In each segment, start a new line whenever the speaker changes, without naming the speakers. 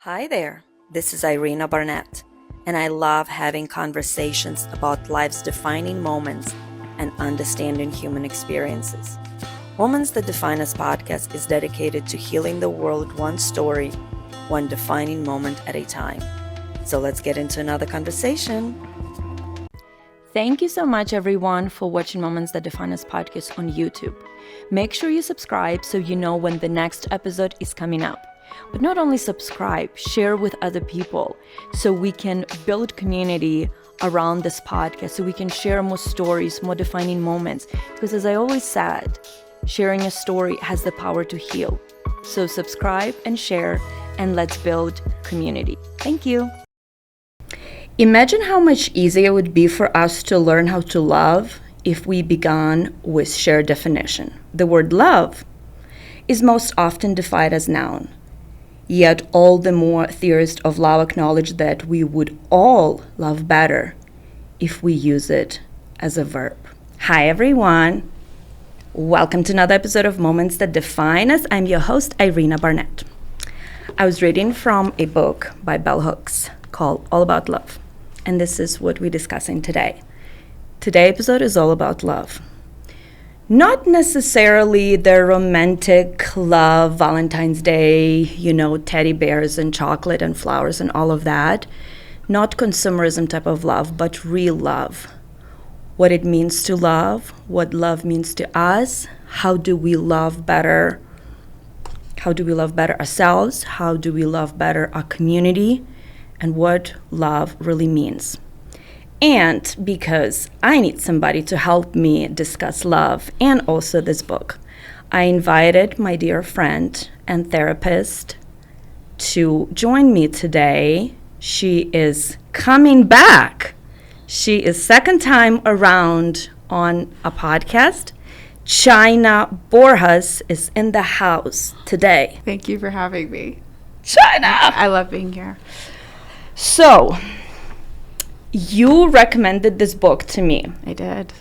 Hi there, this is Iryna Barnett, and I love having conversations about life's defining moments and understanding human experiences. Moments That Define Us podcast is dedicated to healing the world one story, one defining moment at a time. So let's get into another conversation. Thank you so much, everyone, for watching Moments That Define Us podcast on YouTube. Make sure you subscribe so you know when the next episode is coming up. But not only subscribe, share with other people so we can build community around this podcast, so we can share more stories, more defining moments. Because as I always said, sharing a story has the power to heal. So subscribe and share, and let's build community. Thank you. Imagine how much easier it would be for us to learn how to love if we began with shared definition. The word love is most often defined as noun. Yet all the more theorists of love acknowledge that we would all love better if we use it as a verb. Hi, everyone. Welcome to another episode of Moments That Define Us. I'm your host, Iryna Barnett. I was reading from a book by Bell Hooks called All About Love, and this is what we're discussing today. Today's episode is all about love. Not necessarily the romantic love, Valentine's Day, teddy bears and chocolate and flowers and all of that. Not consumerism type of love, but real love. What it means to love, what love means to us, how do we love better? How do we love better ourselves? How do we love better our community? And what love really means. And because I need somebody to help me discuss love and also this book, I invited my dear friend and therapist to join me today. She is coming back. She is second time around on a podcast. China Borjas is in the house today.
Thank you for having me.
China!
I love being here.
So, you recommended this book to me.
I did.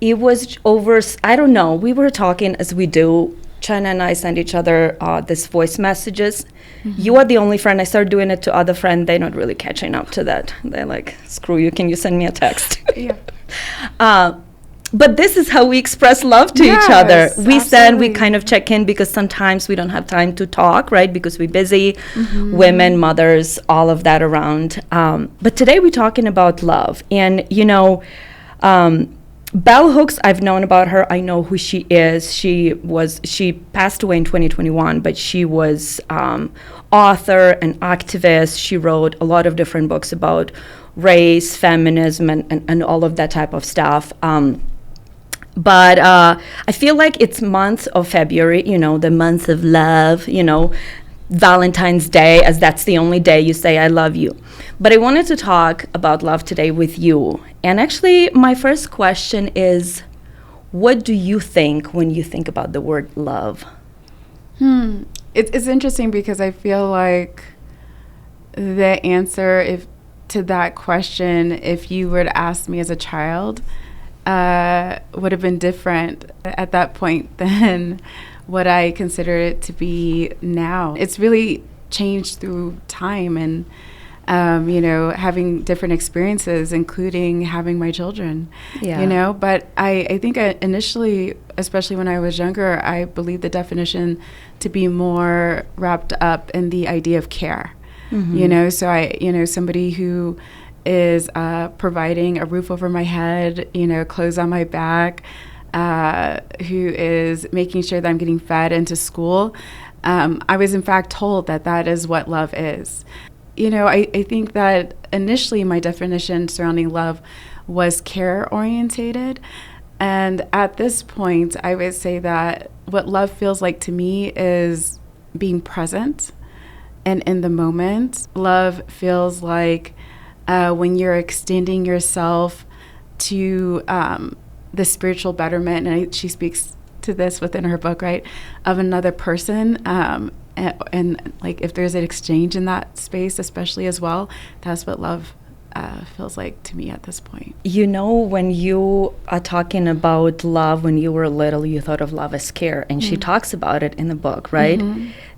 It was over, I don't know, we were talking as we do. China and I send each other these voice messages. Mm-hmm. You are the only friend. I started doing it to other friends. They're not really catching up to that. They're like, screw you, can you send me a text?
Yeah.
But this is how we express love to each other. We
absolutely.
send, we kind of check in because sometimes we don't have time to talk, right? Because we're busy, women, mothers, all of that around. But today we're talking about love. And, Bell Hooks, I've known about her. I know who she is. She passed away in 2021, but she was author and activist. She wrote a lot of different books about race, feminism, and all of that type of stuff. But I feel like it's month of February, the month of love, Valentine's Day, as that's the only day you say I love you. But I wanted to talk about love today with you. And actually, my first question is, what do you think when you think about the word love?
It's interesting because I feel like the answer to that question, if you were to ask me as a child, would have been different at that point than what I consider it to be now. It's really changed through time and, having different experiences, including having my children, But I think initially, especially when I was younger, I believed the definition to be more wrapped up in the idea of care, So somebody who is providing a roof over my head, clothes on my back, who is making sure that I'm getting fed into school. I was in fact told that is what love is. I think that initially my definition surrounding love was care orientated. And at this point, I would say that what love feels like to me is being present and in the moment. Love feels like when you're extending yourself to the spiritual betterment, and she speaks to this within her book, right, of another person, and like if there's an exchange in that space, especially as well, that's what love feels like to me at this point.
When you are talking about love, when you were little, you thought of love as care, and she talks about it in the book, right?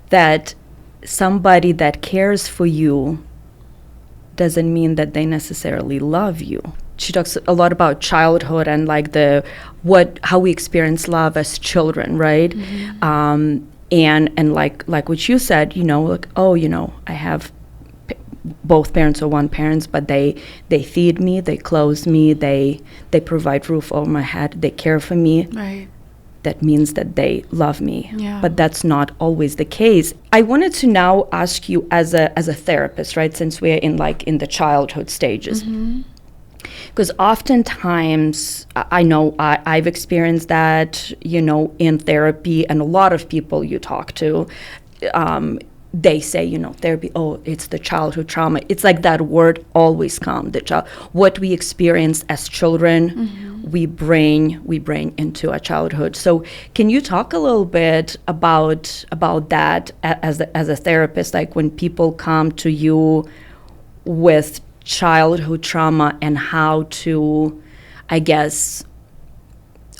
That somebody that cares for you doesn't mean that they necessarily love you. She talks a lot about childhood and like how we experience love as children, right? And like what you said, like, oh, I have both parents or one parents, but they feed me, they clothe me, they provide roof over my head, they care for me.
Right.
That means that they love me.
Yeah.
But that's not always the case. I wanted to now ask you as a therapist, right, since we're in the childhood stages. Because oftentimes, I know I've experienced that, in therapy, and a lot of people you talk to, they say, therapy, oh, it's the childhood trauma. It's like that word always comes. What we experienced as children, we bring into our childhood. So can you talk a little bit about that as a therapist, like when people come to you with childhood trauma and how to, I guess,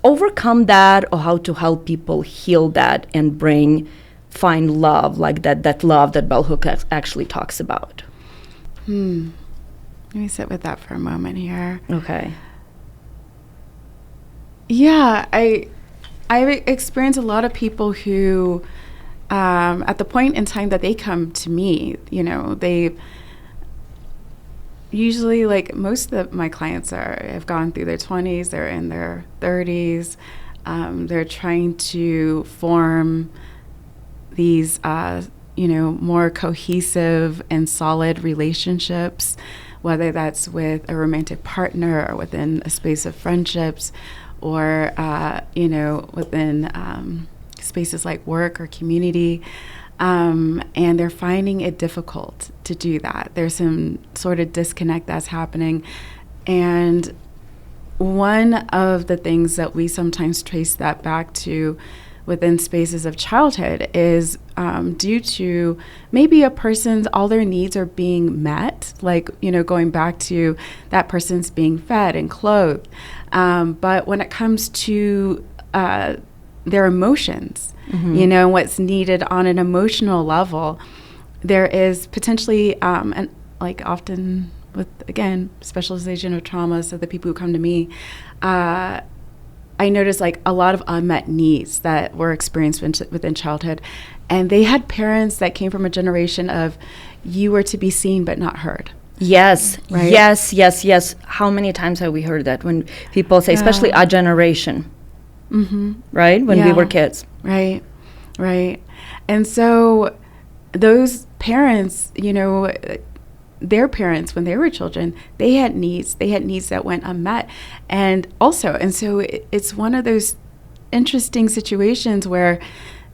overcome that, or how to help people heal that and find love, like that love that Bell Hooks actually talks about.
Let me sit with that for a moment here.
Okay.
Yeah, I've experienced a lot of people who, at the point in time that they come to me, they usually, like most of my clients have gone through their 20s, they're in their 30s, they're trying to form these, more cohesive and solid relationships, whether that's with a romantic partner or within a space of friendships, or, within spaces like work or community. And they're finding it difficult to do that. There's some sort of disconnect that's happening. And one of the things that we sometimes trace that back to within spaces of childhood is due to maybe a person's, all their needs are being met, like, going back to that person's being fed and clothed. But when it comes to their emotions, what's needed on an emotional level, there is potentially, and like often with, again, specialization of trauma, so the people who come to me, I noticed like a lot of unmet needs that were experienced within childhood. And they had parents that came from a generation of, you were to be seen but not heard.
Yes,
right?
yes. How many times have we heard that when people say, especially our generation, right? When we were kids.
Right. And so those parents, their parents, when they were children, they had needs that went unmet. And so it's one of those interesting situations where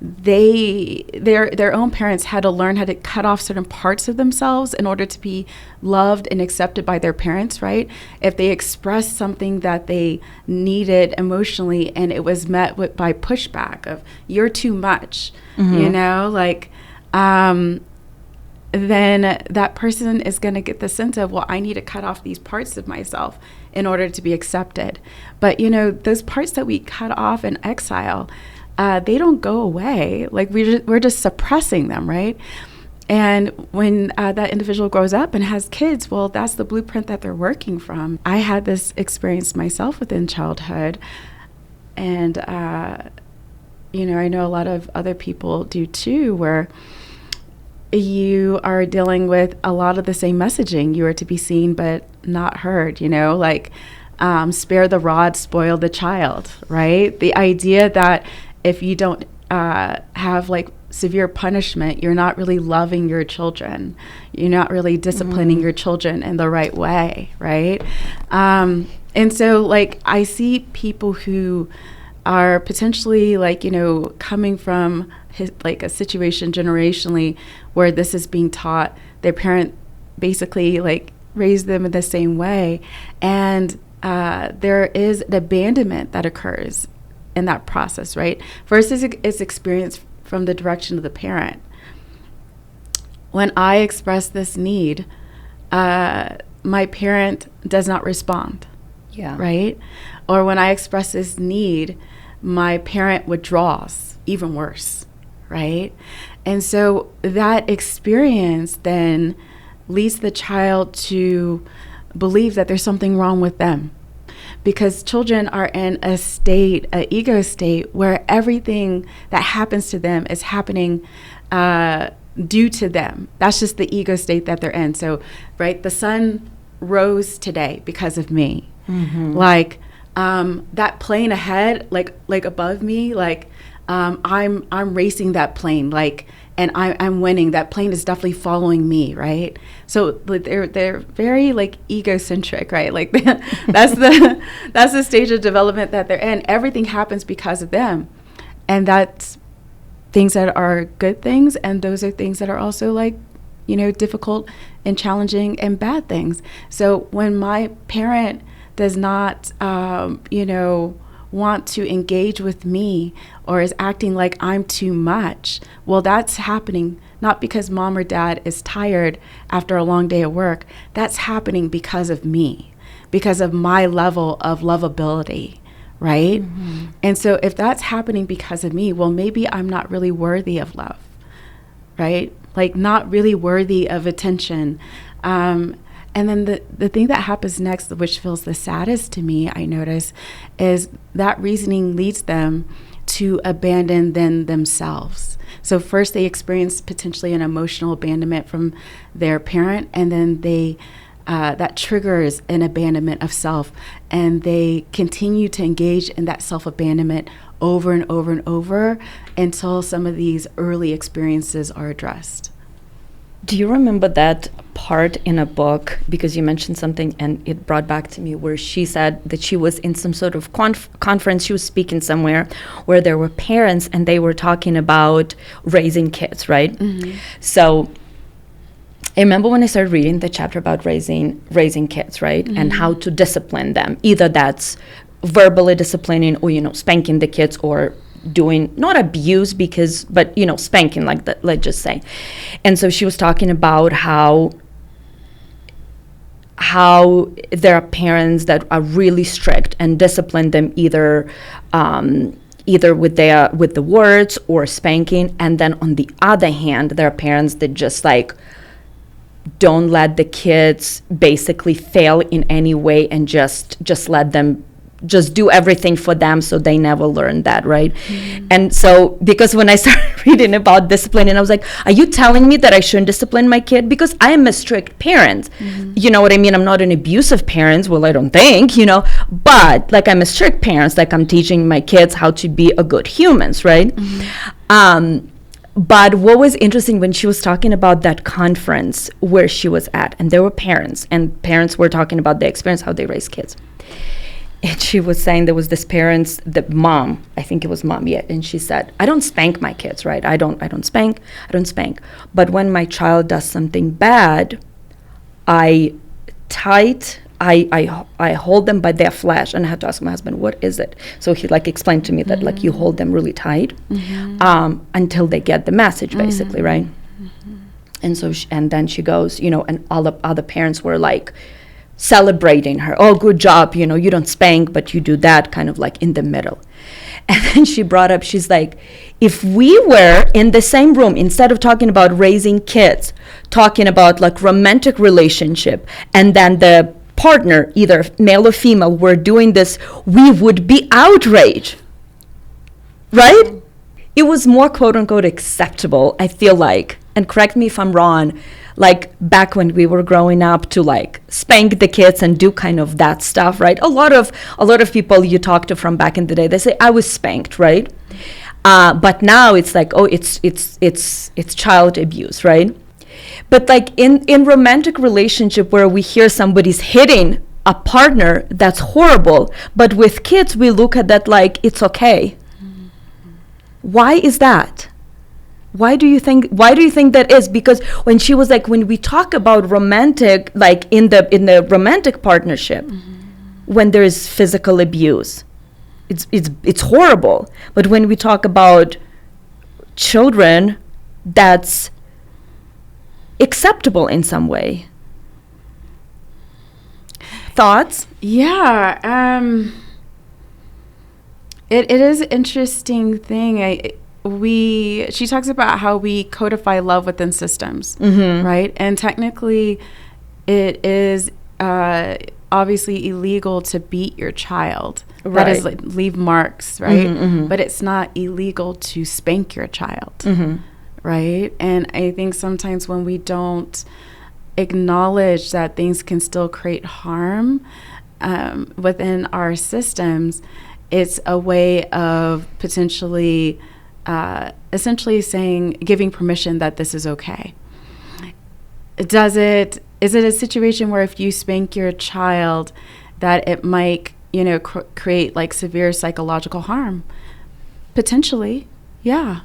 their own parents had to learn how to cut off certain parts of themselves in order to be loved and accepted by their parents, right? If they expressed something that they needed emotionally and it was met by pushback of, you're too much, then that person is going to get the sense of, well, I need to cut off these parts of myself in order to be accepted. But, those parts that we cut off and exile, they don't go away. Like we're just suppressing them, right? And when that individual grows up and has kids, well, that's the blueprint that they're working from. I had this experience myself within childhood. And, I know a lot of other people do too, where you are dealing with a lot of the same messaging. You are to be seen but not heard, spare the rod, spoil the child, right? The idea that if you don't have like severe punishment, you're not really loving your children. You're not really disciplining your children in the right way, right? And so like I see people who are potentially like, coming from like a situation generationally where this is being taught. Their parent basically like raised them in the same way. And there is an abandonment that occurs in that process, right? First is it's experienced from the direction of the parent. When I express this need, my parent does not respond.
Yeah.
Right? Or when I express this need, my parent withdraws, even worse, right? And so that experience then leads the child to believe that there's something wrong with them, because children are in a state, an ego state, where everything that happens to them is happening due to them. That's just the ego state that they're in. So, right, the sun rose today because of me. Like that plane ahead, like above me, like I'm racing that plane, like, and I'm winning. That plane is definitely following me, right? So they're very like egocentric, right? Like that's the stage of development that they're in. Everything happens because of them, and that's things that are good things, and those are things that are also like, you know, difficult and challenging and bad things. So when my parent does not, you know, want to engage with me or is acting like I'm too much, well, that's happening not because mom or dad is tired after a long day of work. That's happening because of me, because of my level of lovability, right? And so if that's happening because of me, well, maybe I'm not really worthy of love, right? Like not really worthy of attention. And then the thing that happens next, which feels the saddest to me, I notice, is that reasoning leads them to abandon then themselves. So first they experience potentially an emotional abandonment from their parent, and then they that triggers an abandonment of self, and they continue to engage in that self-abandonment over and over and over until some of these early experiences are addressed.
Do you remember that part in a book, because you mentioned something and it brought back to me, where she said that she was in some sort of conference, she was speaking somewhere where there were parents and they were talking about raising kids, right? So I remember when I started reading the chapter about raising kids, right? And how to discipline them. Either that's verbally disciplining or, you know, spanking the kids, or doing not abuse but you know, spanking, like that, let's just say. And so she was talking about how there are parents that are really strict and discipline them either with the words or spanking, and then on the other hand there are parents that just like don't let the kids basically fail in any way and just let them just do everything for them, so they never learn that, right? And so because when I started reading about discipline, and I was like, are you telling me that I shouldn't discipline my kid? Because I am a strict parent. You know what I mean? I'm not an abusive parent. Well, I don't think, you know, but like I'm a strict parent, like I'm teaching my kids how to be a good humans, right? But what was interesting when she was talking about that conference where she was at, and there were parents, and parents were talking about their experience, how they raise kids. And she was saying there was this parents, the mom, I think it was mom, yeah, and she said, I don't spank my kids, right? I don't spank. But when my child does something bad, I hold them by their flesh. And I had to ask my husband, what is it? So he like explained to me that like you hold them really tight until they get the message, basically, right? And so and then she goes, you know, and all the other parents were like celebrating her. Oh, good job, you know, you don't spank, but you do that, kind of like in the middle. And then she brought up, she's like, if we were in the same room, instead of talking about raising kids, talking about like romantic relationship, and then the partner, either male or female, were doing this, we would be outraged, right? It was more quote unquote acceptable, I feel like, and correct me if I'm wrong, like back when we were growing up, to like spank the kids and do kind of that stuff, right? A lot of people you talk to from back in the day, they say I was spanked, right? But now it's like, oh, it's child abuse, right? But like in romantic relationship where we hear somebody's hitting a partner, that's horrible. But with kids, we look at that like it's okay. Why is that? Why do you think that is? Because when she was like, when we talk about romantic, like in the romantic partnership, when there is physical abuse, it's horrible. But when we talk about children, that's acceptable in some way. Thoughts?
Yeah. It is an interesting thing. she talks about how we codify love within systems, right? And technically it is obviously illegal to beat your child. Right. That is, like, leave marks, right? But it's not illegal to spank your child, right? And I think sometimes when we don't acknowledge that things can still create harm within our systems, it's a way of potentially essentially giving permission that this is okay. Is it a situation where if you spank your child that it might, create like severe psychological harm? Potentially, yeah.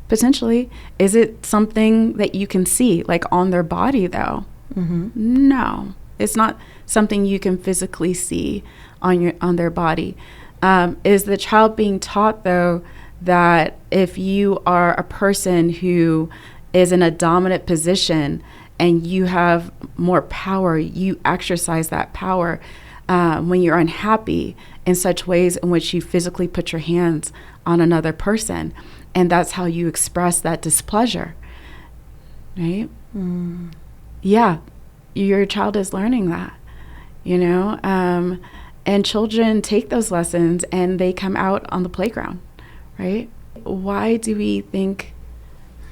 Potentially. Is it something that you can see, like, on their body, though? No, it's not something you can physically see on their body. Is the child being taught, though, that if you are a person who is in a dominant position and you have more power, you exercise that power when you're unhappy in such ways in which you physically put your hands on another person, and that's how you express that displeasure, right? Yeah, your child is learning that, and children take those lessons and they come out on the playground, right? Why do we think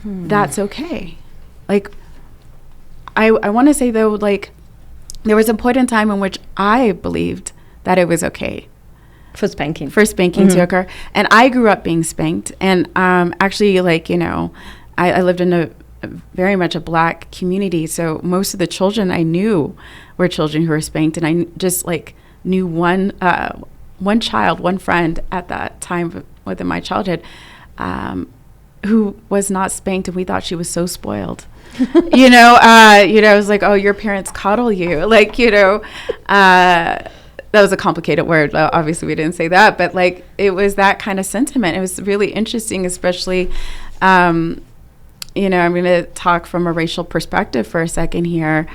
that's okay? Like, I want to say, though, like, there was a point in time in which I believed that it was okay
for spanking
to occur. And I grew up being spanked. And actually, like, I lived in a very much a Black community. So most of the children I knew were children who were spanked. And I just, like, knew one friend at that time within my childhood who was not spanked, and we thought she was so spoiled. I was like, oh, your parents coddle you. Like, that was a complicated word. Obviously, we didn't say that, but, like, it was that kind of sentiment. It was really interesting, especially, I'm going to talk from a racial perspective for a second here.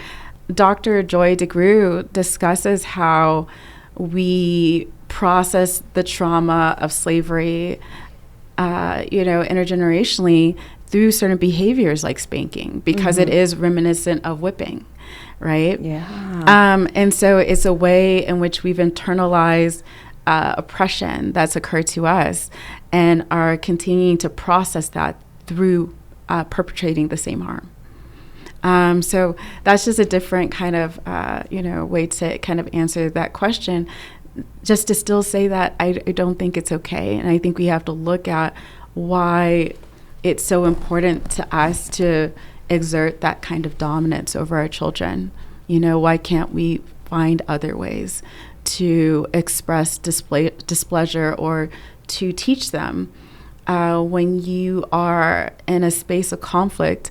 Dr. Joy DeGruy discusses how we process the trauma of slavery, intergenerationally through certain behaviors like spanking, because it is reminiscent of whipping, right?
Yeah.
And so it's a way in which we've internalized oppression that's occurred to us and are continuing to process that through perpetrating the same harm. So that's just a different kind of, way to kind of answer that question. Just to still say that I don't think it's okay. And I think we have to look at why it's so important to us to exert that kind of dominance over our children. Why can't we find other ways to express displeasure or to teach them when you are in a space of conflict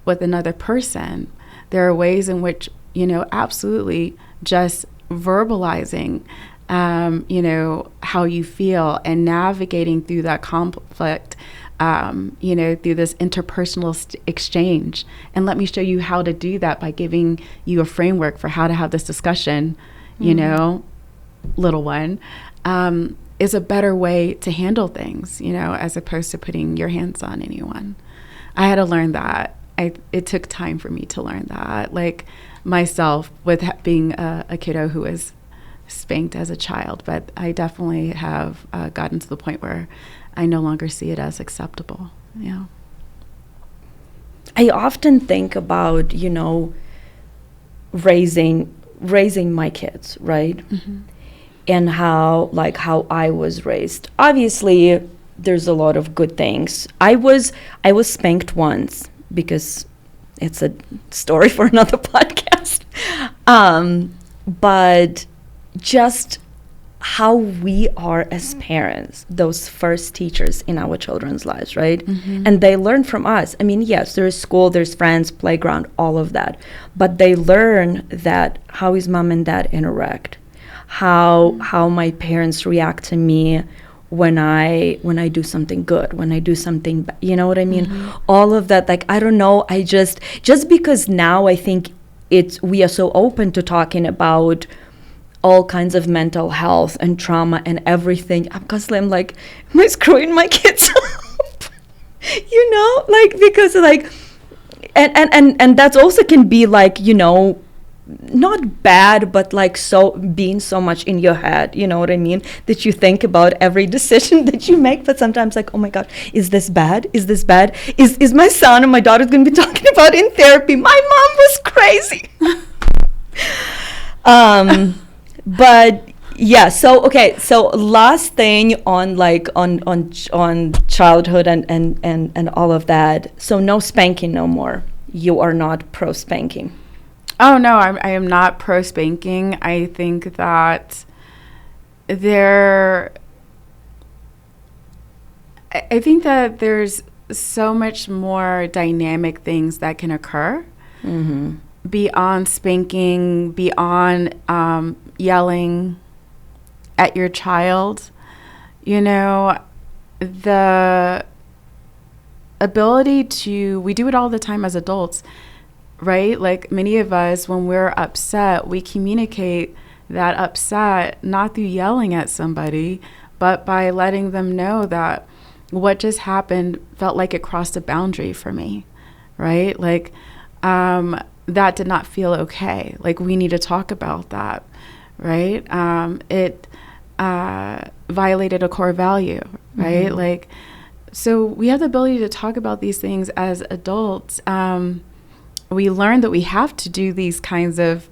with another person? There are ways in which, absolutely just verbalizing how you feel and navigating through that conflict, through this interpersonal exchange. And let me show you how to do that by giving you a framework for how to have this discussion, little one, is a better way to handle things, as opposed to putting your hands on anyone. I had to learn that. It took time for me to learn that, like myself, with being a kiddo who was spanked as a child, but I definitely have gotten to the point where I no longer see it as acceptable. Yeah.
I often think about, raising my kids, right? And how I was raised. Obviously, there's a lot of good things. I was spanked once, because it's a story for another podcast. But just how we are as parents, those first teachers in our children's lives, right? And they learn from us. I mean, yes, there's school, there's friends, playground, all of that. But they learn that how is mom and dad interact, how my parents react to me when I do something good, when I do something, you know what I mean? All of that, like, I don't know, I just because now I think we are so open to talking about all kinds of mental health and trauma and everything. I'm like, am I screwing my kids up? like, because like, and that's also can be like, not bad, but like so being so much in your head, you know what I mean, that you think about every decision that you make. But sometimes like, oh my god, is this bad, is my son and my daughter's gonna be talking about in therapy my mom was crazy. But yeah, so okay, so last thing on like on childhood and all of that. So no spanking no more. You are not pro spanking.
Oh no, I am not pro spanking. I think that there I think that there's so much more dynamic things that can occur beyond spanking, beyond yelling at your child. The ability to, we do it all the time as adults, right? Like many of us, when we're upset, we communicate that upset not through yelling at somebody, but by letting them know that what just happened felt like it crossed a boundary for me, right? Like that did not feel okay. Like we need to talk about that, right? It violated a core value, right? Like, so we have the ability to talk about these things as adults. We learn that we have to do these kinds of,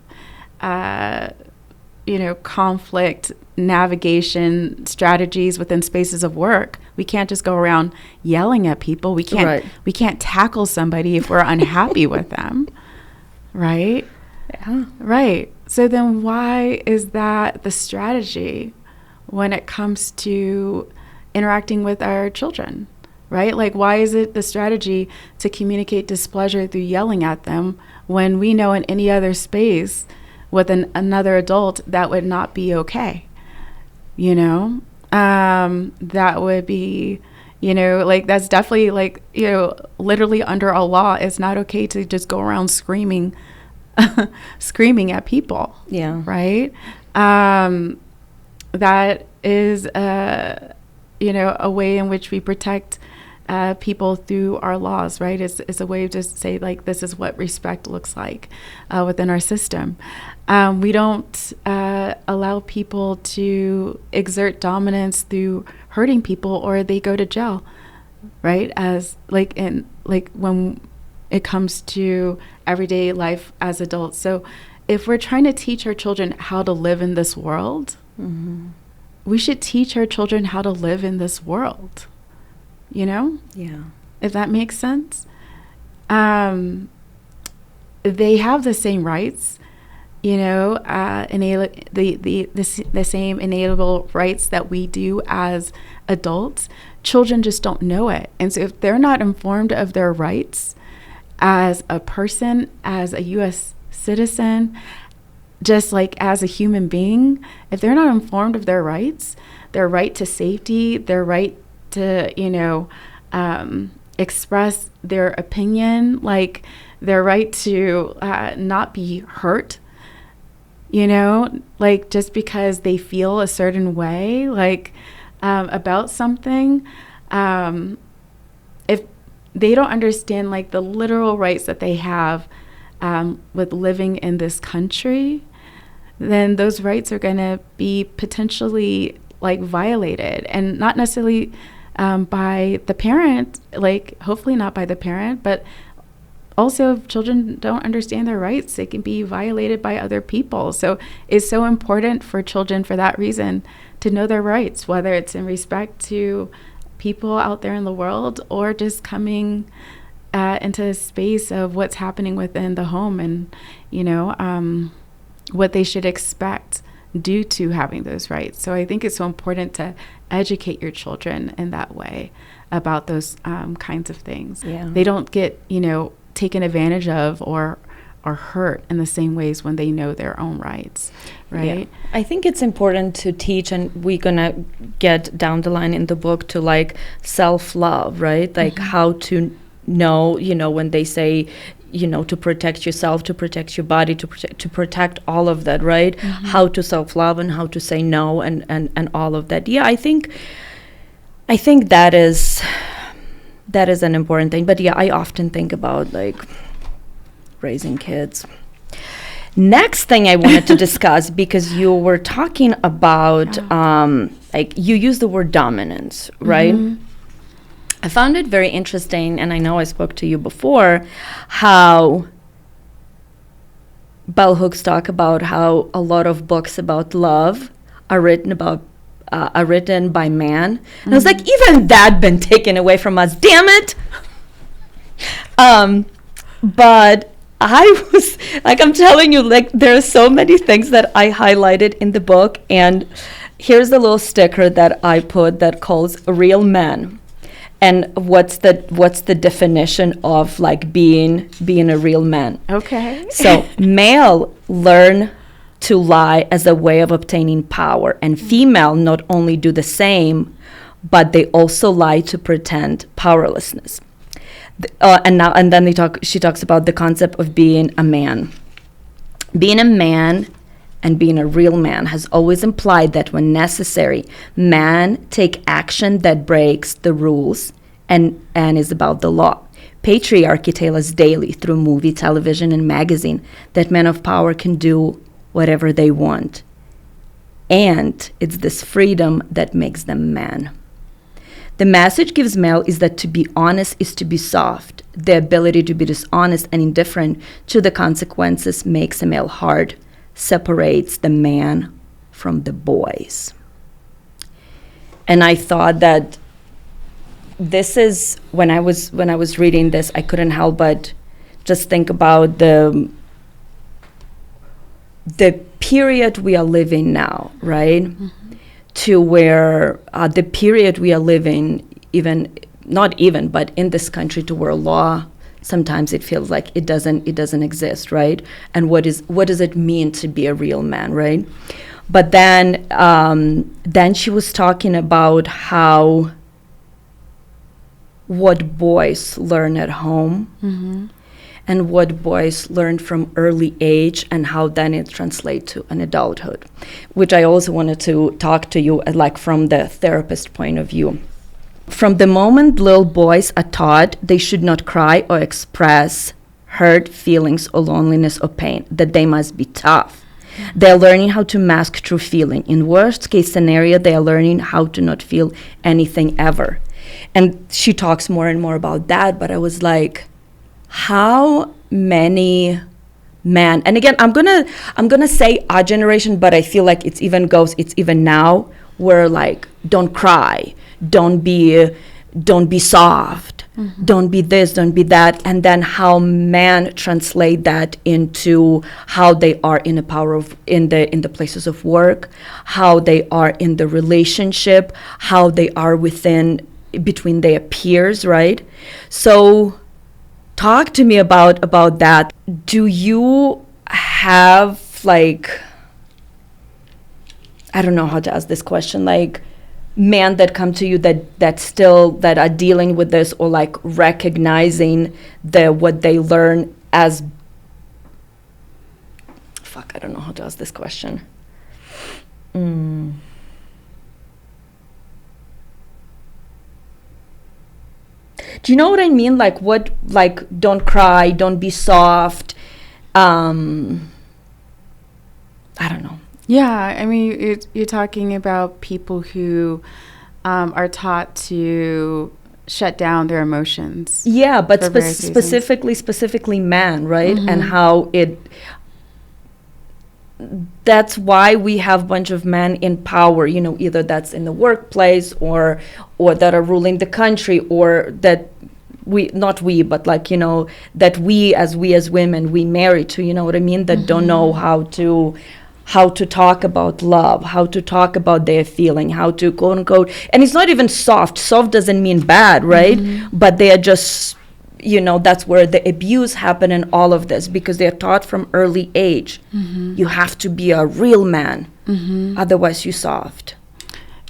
conflict navigation strategies within spaces of work. We can't just go around yelling at people. We can't tackle somebody if we're unhappy with them, right?
Yeah.
Right. So then why is that the strategy when it comes to interacting with our children, right? Like, why is it the strategy to communicate displeasure through yelling at them when we know in any other space with another adult that would not be okay? That would be, like, that's definitely like, literally under a law, it's not okay to just go around screaming at people.
Yeah.
Right. That is, a way in which we protect people through our laws, right? It's a way of just say, like, this is what respect looks like within our system. We don't allow people to exert dominance through hurting people, or they go to jail, right? As when it comes to everyday life as adults. So if we're trying to teach our children how to live in this world, we should teach our children how to live in this world,
Yeah.
if that makes sense. They have the same rights, the same inalienable rights that we do as adults. Children just don't know it. And so if they're not informed of their rights as a person, as a U.S. citizen, just like as a human being, if they're not informed of their rights, their right to safety, their right to, express their opinion, like their right to not be hurt, like just because they feel a certain way, like about something, if they don't understand like the literal rights that they have with living in this country, then those rights are going to be potentially like violated, and not necessarily by the parent, like hopefully not by the parent, but also if children don't understand their rights, they can be violated by other people. So it's so important for children for that reason to know their rights, whether it's in respect to people out there in the world or just coming into a space of what's happening within the home, and what they should expect due to having those rights. So I think it's so important to educate your children in that way about those kinds of things.
Yeah.
They don't get taken advantage of or hurt in the same ways when they know their own rights, right?
Yeah. I think it's important to teach, and we're gonna get down the line in the book to like self-love, right? Like how to know, when they say, to protect yourself, to protect your body, to protect all of that, right? How to self-love and how to say no and all of that. Yeah, I think that is that is an important thing. But yeah, I often think about like raising kids. Next thing I wanted to discuss, because you were talking about like you use the word dominance, right? I found it very interesting, and I know I spoke to you before, how bell hooks talk about how a lot of books about love are written by man. And I was like, even that been taken away from us, damn it. But I was like, I'm telling you, like, there are so many things that I highlighted in the book, and here's a little sticker that I put that calls real men. And what's the definition of like being a real man?
Okay.
So male learn to lie as a way of obtaining power, and female not only do the same, but they also lie to pretend powerlessness. And then she talks about the concept of being a man. Being a man and being a real man has always implied that when necessary, men take action that breaks the rules and is about the law. Patriarchy tells us daily through movie, television, and magazine that men of power can do whatever they want. And it's this freedom that makes them men. The message gives male is that to be honest is to be soft. The ability to be dishonest and indifferent to the consequences makes a male hard, separates the man from the boys. And I thought that this is, when I was reading this, I couldn't help but just think about the period we are living now, right? To where the period we are living, but in this country, to where law, sometimes it feels like it doesn't exist, right? And what does it mean to be a real man, right? But then she was talking about how what boys learn at home and what boys learn from early age, and how then it translates to an adulthood, which I also wanted to talk to you like from the therapist point of view. From the moment little boys are taught they should not cry or express hurt feelings or loneliness or pain, that they must be tough. They're learning how to mask true feeling. In worst case scenario, they are learning how to not feel anything ever. And she talks more and more about that, but I was like, how many men, and again, I'm gonna say our generation, but I feel like it's even now, where like, don't cry, don't be soft, don't be this, don't be that, and then how men translate that into how they are in the places of work, how they are in the relationship, how they are between their peers, right? So talk to me about that. Do you have, like, I don't know how to ask this question, like, men that come to you that are dealing with this, or like recognizing what they learn as, I don't know how to ask this question. Do you know what I mean? Like, don't cry, don't be soft. I don't know.
Yeah, I mean, you're talking about people who are taught to shut down their emotions.
Yeah, but specifically men, right? And how that's why we have a bunch of men in power, either that's in the workplace or that are ruling the country, or that that we as women, we marry to, you know what I mean? That don't know how to talk about love, how to talk about their feeling, how to quote unquote, and it's not even soft doesn't mean bad, right? But they are just, that's where the abuse happen in all of this, because they're taught from early age, you have to be a real man, otherwise you soft.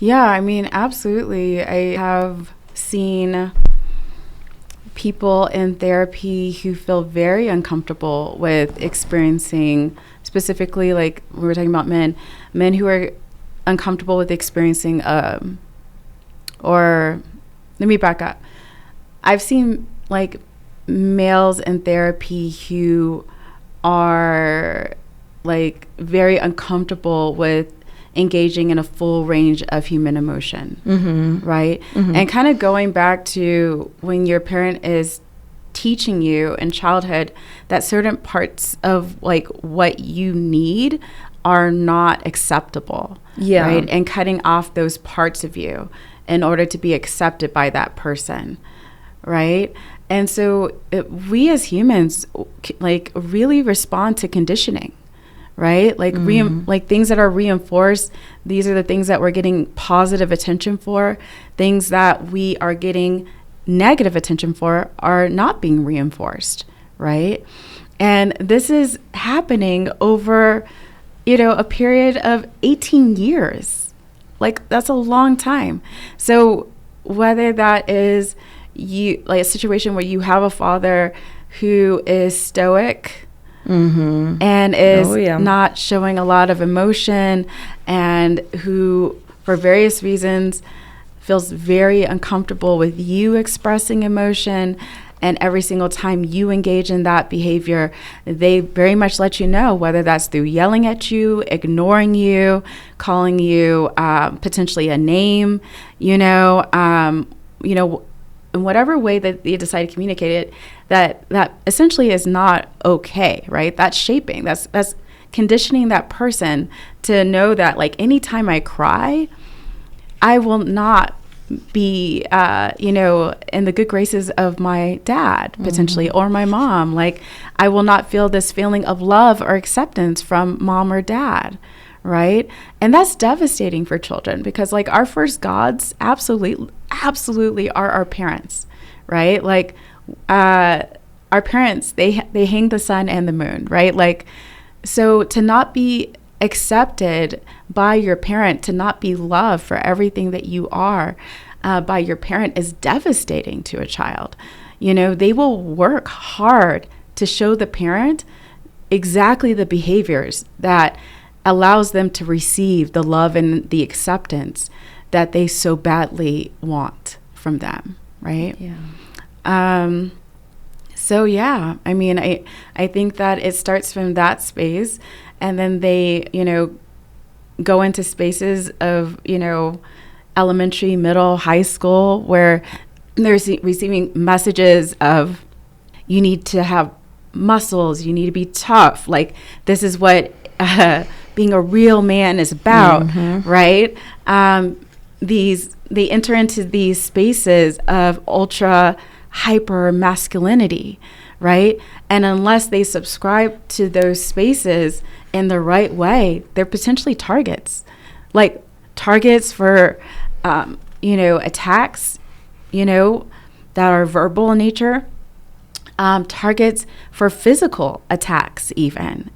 Yeah, I mean, absolutely. I have seen people in therapy who feel very uncomfortable with experiencing, specifically, like we were talking about men who are uncomfortable with experiencing, or let me back up. I've seen like males in therapy who are like very uncomfortable with engaging in a full range of human emotion, right? And kind of going back to when your parent is teaching you in childhood that certain parts of like what you need are not acceptable, right? And cutting off those parts of you in order to be accepted by that person, right? And so we as humans like really respond to conditioning, right? Like like things that are reinforced, these are the things that we're getting positive attention for. Things that we are getting negative attention for are not being reinforced, right? And this is happening over, you know, a period of 18 years. Like that's a long time. So whether that is you like a situation where you have a father who is stoic and is not showing a lot of emotion, and who for various reasons feels very uncomfortable with you expressing emotion, and every single time you engage in that behavior, they very much let you know, whether that's through yelling at you, ignoring you, calling you potentially a name, you know, in whatever way that they decide to communicate it, that essentially is not okay, right? That's shaping, that's conditioning that person to know that like anytime I cry, I will not be, in the good graces of my dad potentially, or my mom. Like I will not feel this feeling of love or acceptance from mom or dad, right? And that's devastating for children, because like our first gods absolutely are our parents, right? Like our parents, they hang the sun and the moon, right? Like, so to not be accepted by your parent, to not be loved for everything that you are by your parent is devastating to a child. You know, they will work hard to show the parent exactly the behaviors that allows them to receive the love and the acceptance that they so badly want from them, right?
Yeah.
So yeah, I mean, I think that it starts from that space, and then they, you know, go into spaces of, you know, elementary, middle, high school, where they're receiving messages of, you need to have muscles, you need to be tough. Like this is what being a real man is about, right? They enter into these spaces of ultra hyper masculinity, right? And unless they subscribe to those spaces in the right way, they're potentially targets, like targets for, attacks, that are verbal in nature, targets for physical attacks even.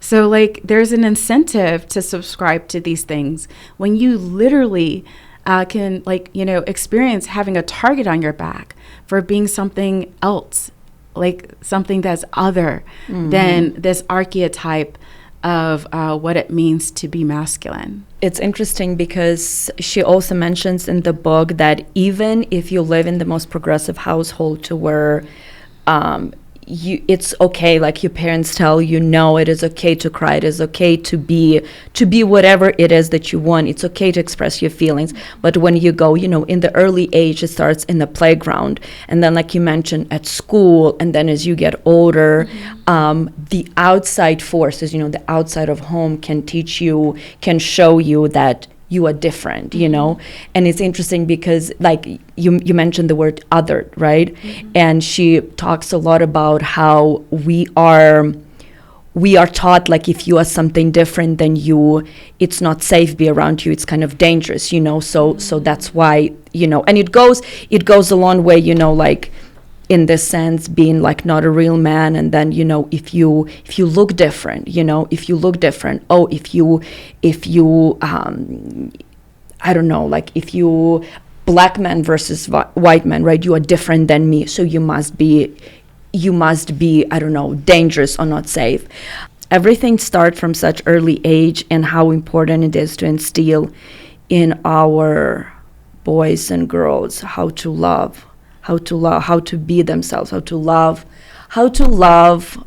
So like there's an incentive to subscribe to these things when you literally can experience having a target on your back for being something else, like something that's other than this archetype of what it means to be masculine.
It's interesting because she also mentions in the book that even if you live in the most progressive household to where it's okay, like your parents tell you, no, it is okay to cry, it is okay to be whatever it is that you want, it's okay to express your feelings. But when you go, in the early age, it starts in the playground, and then like you mentioned at school, and then as you get older, the outside forces, the outside of home can show you that you are different, and it's interesting because like you mentioned the word other, right? And she talks a lot about how we are taught, like, if you are something different than you, it's not safe be around you, it's kind of dangerous, so that's why, and it goes a long way, like in this sense, being like not a real man. And then if you look different, if you I don't know, like if you black man versus white man, right, you are different than me, so you must be I don't know, dangerous or not safe. Everything starts from such early age, and how important it is to instill in our boys and girls how to love, how to love, how to be themselves, how to love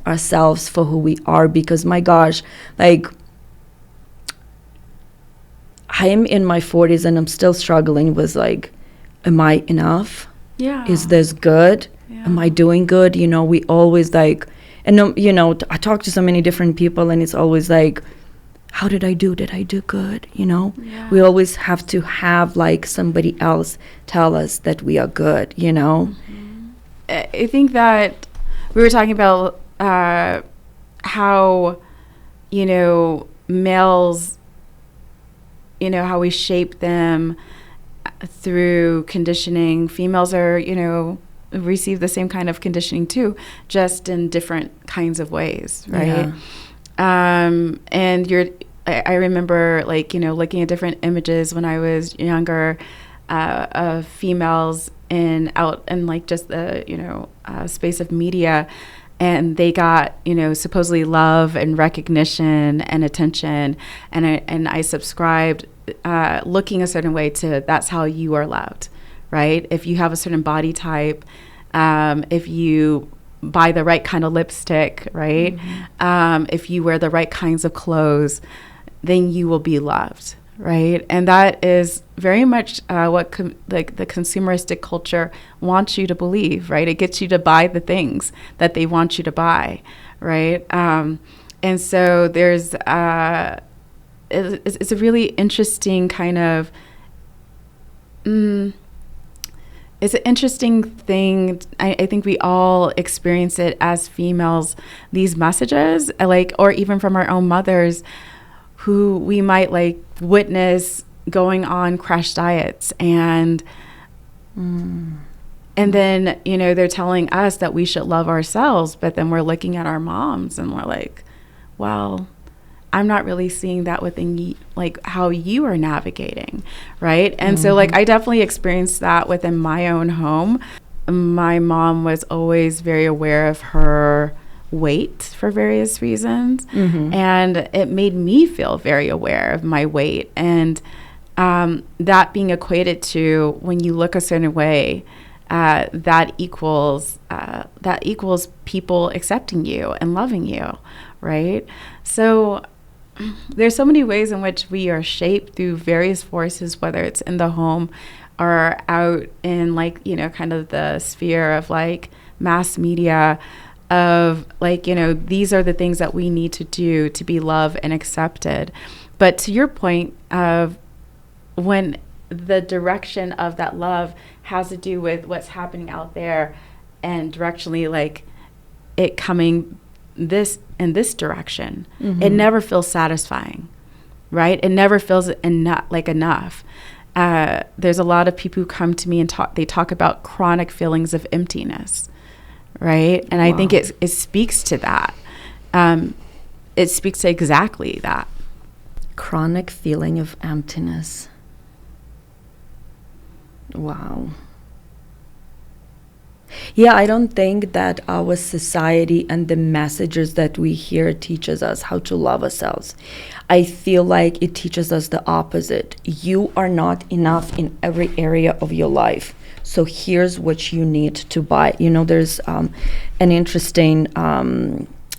ourselves for who we are. Because my gosh, like, I am in my 40s and I'm still struggling with, like, am I enough?
Yeah.
Is this good?
Yeah.
Am I doing good? You know, we always like, and you know, I talk to so many different people and it's always like, how did I do? Did I do good? You know,
Yeah.
we always have to have like somebody else tell us that we are good, you know?
I think that we were talking about how, you know, males, you know, how we shape them through conditioning. Females are, you know, receive the same kind of conditioning too, just in different kinds of ways, right? And I remember, like, you know, looking at different images when I was younger of females out in like just the, you know, space of media, and they got, you know, supposedly love and recognition and attention, and I subscribed looking a certain way to, that's how you are loved, right? If you have a certain body type, if you buy the right kind of lipstick, right? If you wear the right kinds of clothes, then you will be loved, right? And that is very much what like the consumeristic culture wants you to believe, right? It gets you to buy the things that they want you to buy, right? And so there's it's a really interesting kind of it's an interesting thing. I think we all experience it as females, these messages, like, or even from our own mothers, who we might like witness going on crash diets, and then, you know, they're telling us that we should love ourselves, but then we're looking at our moms and we're like, well, I'm not really seeing that within like how you are navigating, right? And so like I definitely experienced that within my own home. My mom was always very aware of her weight for various reasons, and it made me feel very aware of my weight, and that being equated to, when you look a certain way, that equals people accepting you and loving you, right? So there's so many ways in which we are shaped through various forces, whether it's in the home or out in, like, you know, kind of the sphere of like mass media, of like, you know, these are the things that we need to do to be loved and accepted. But to your point of when the direction of that love has to do with what's happening out there, and directionally, like it coming this in this direction, it never feels satisfying, right? It never feels enough. There's a lot of people who come to me and they talk about chronic feelings of emptiness, right? And I think it speaks to that. It speaks to exactly that.
Chronic feeling of emptiness. Wow. Yeah, I don't think that our society and the messages that we hear teaches us how to love ourselves. I feel like it teaches us the opposite. You are not enough in every area of your life, so here's what you need to buy. You know, there's an interesting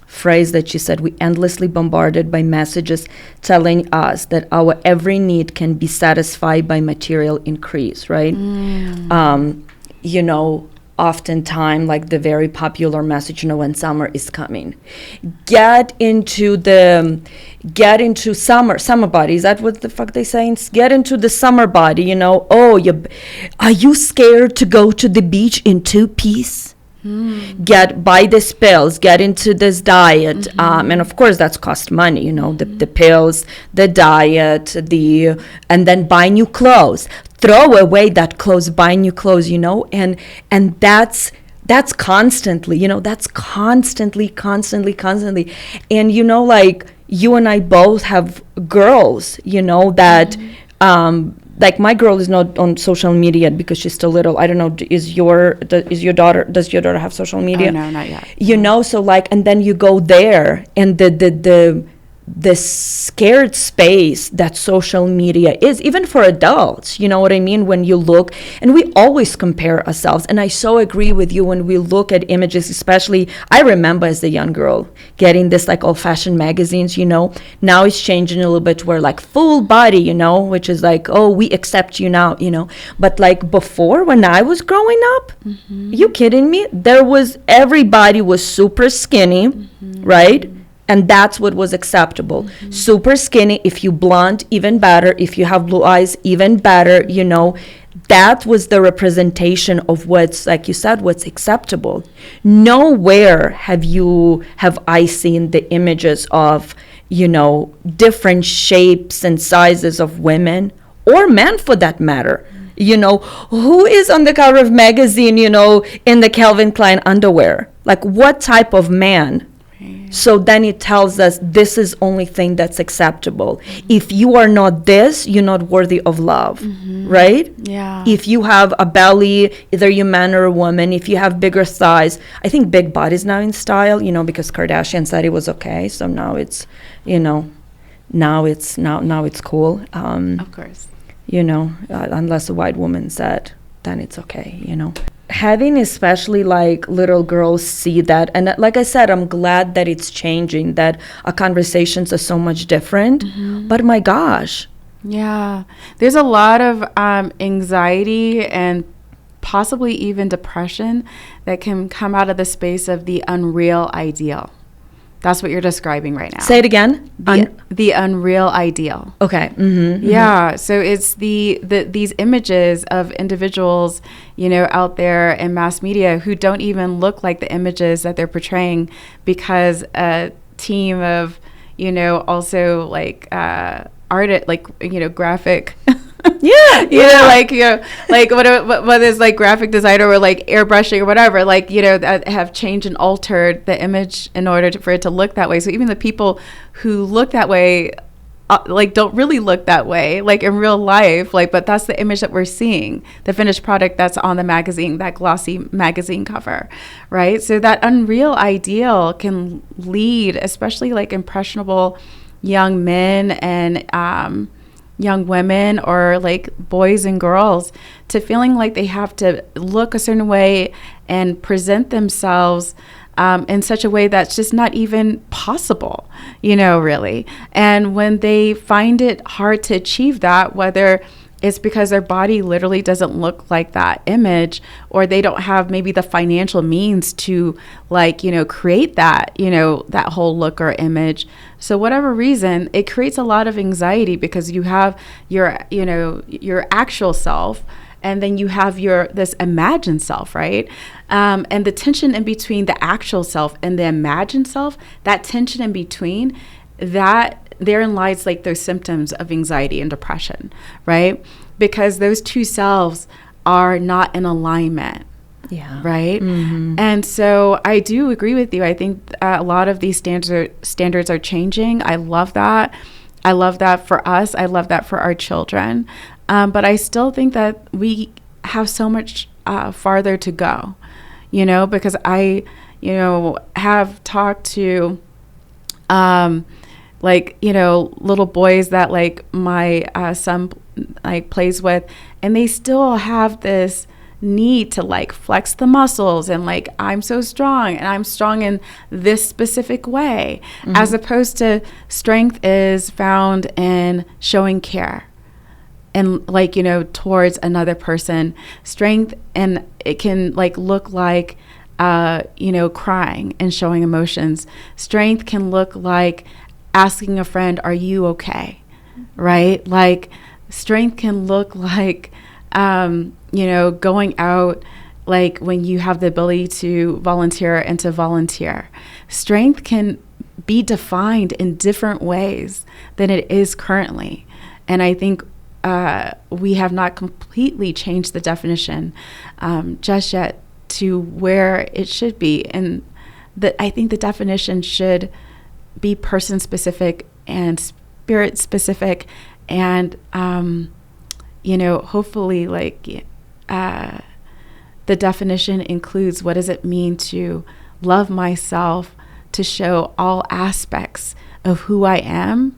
phrase that she said: we endlessly bombarded by messages telling us that our every need can be satisfied by material increase, right? You know, oftentimes, like the very popular message, you know, when summer is coming, get into summer body. Is that what the fuck they saying? Get into the summer body, you know. Oh, are you scared to go to the beach in two-piece? Buy these pills, get into this diet, and of course that's cost money, you know, the pills, the diet, and then buy new clothes, throw away that clothes, buy new clothes, you know, and that's constantly, you know, that's constantly, and you know, like you and I both have girls, you know, that like my girl is not on social media yet because she's still little. I don't know, does your daughter have social media?
Oh, no, not yet.
You know, so like, and then you go there, and the
this scared space that social media is, even for adults. You know what I mean? When you look, and we always compare ourselves, and I so agree with you. When we look at images, especially, I remember as a young girl getting this like old-fashioned magazines, you know. Now it's changing a little bit, where like full body, you know, which is like, oh, we accept you now, you know. But like before, when I was growing up, you kidding me? Everybody was super skinny, right? And that's what was acceptable. Super skinny. If you blonde, even better. If you have blue eyes, even better. You know, that was the representation of what's, like you said, what's acceptable. Nowhere have I seen the images of, you know, different shapes and sizes of women or men, for that matter. You know, who is on the cover of magazine, you know, in the Calvin Klein underwear? Like, what type of man? So then it tells us this is only thing that's acceptable. If you are not this, you're not worthy of love, right?
Yeah.
If you have a belly, either you're man or a woman. If you have bigger thighs, I think big bodies now in style, you know, because Kardashian said it was okay. So now it's, you know, now it's cool.
Of course.
You know, unless a white woman said, then it's okay, you know. Having especially like little girls see that, and like I said, I'm glad that it's changing, that our conversations are so much different. But my gosh.
Yeah. There's a lot of anxiety and possibly even depression that can come out of the space of the unreal ideal. That's what you're describing right now.
Say it again.
The unreal ideal.
Okay.
Yeah. So it's these images of individuals, you know, out there in mass media who don't even look like the images that they're portraying, because a team of, you know, also like art, like, you know, graphic. Like what is like graphic designer or like airbrushing or whatever, like, you know, that have changed and altered the image in order for it to look that way. So even the people who look that way, like, don't really look that way, like in real life, like, but that's the image that we're seeing, the finished product that's on the magazine, that glossy magazine cover, right? So that unreal ideal can lead, especially like impressionable young men and young women, or like boys and girls, to feeling like they have to look a certain way and present themselves in such a way that's just not even possible, you know, really. And when they find it hard to achieve that, whether it's because their body literally doesn't look like that image, or they don't have maybe the financial means to, like, you know, create that, you know, that whole look or image. So whatever reason, it creates a lot of anxiety, because you have your, you know, your actual self, and then you have this imagined self, right? And the tension in between the actual self and the imagined self, that tension in between, that therein lies like those symptoms of anxiety and depression, right? Because those two selves are not in alignment. Yeah. Right. And so I do agree with you. I think a lot of these standards are changing. I love that. I love that for us. I love that for our children. But I still think that we have so much farther to go, you know, because I, you know, have talked to like, you know, little boys that like my son like plays with, and they still have this need to like flex the muscles and like, I'm so strong and I'm strong in this specific way, as opposed to strength is found in showing care and, like, you know, towards another person. Strength, and it can like look like you know, crying and showing emotions. Strength can look like asking a friend, are you okay? Right? Like, strength can look like you know, going out, like when you have the ability to volunteer and to volunteer. Strength can be defined in different ways than it is currently. And I think we have not completely changed the definition just yet to where it should be. And I think the definition should be person specific and spirit specific, and you know, hopefully like the definition includes, what does it mean to love myself to show all aspects of who I am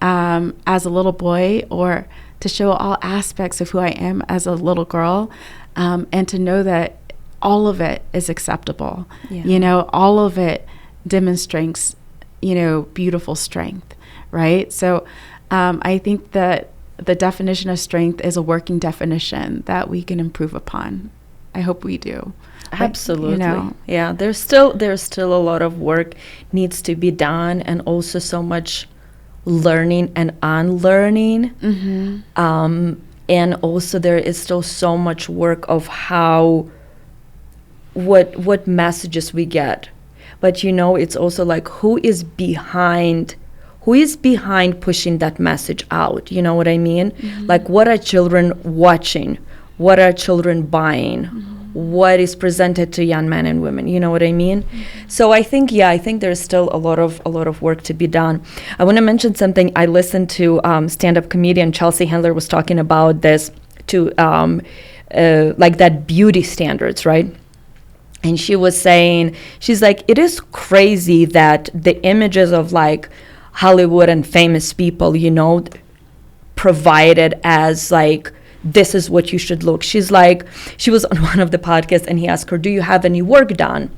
as a little boy, or to show all aspects of who I am as a little girl, and to know that all of it is acceptable. All of it demonstrates, beautiful strength, right? So I think that the definition of strength is a working definition that we can improve upon. I hope we do.
Absolutely. Yeah, there's still a lot of work needs to be done, and also so much learning and unlearning. And also there is still so much work of what messages we get. But it's also like who is behind pushing that message out? You know what I mean? Like, what are children watching? What are children buying? What is presented to young men and women? You know what I mean? So I think there's still a lot of work to be done. I want to mention something. I listened to stand-up comedian Chelsea Handler was talking about this to like that beauty standards, right? And she was saying, she's like, it is crazy that the images of like Hollywood and famous people, provided as like, this is what you should look. She's like, she was on one of the podcasts and he asked her, do you have any work done?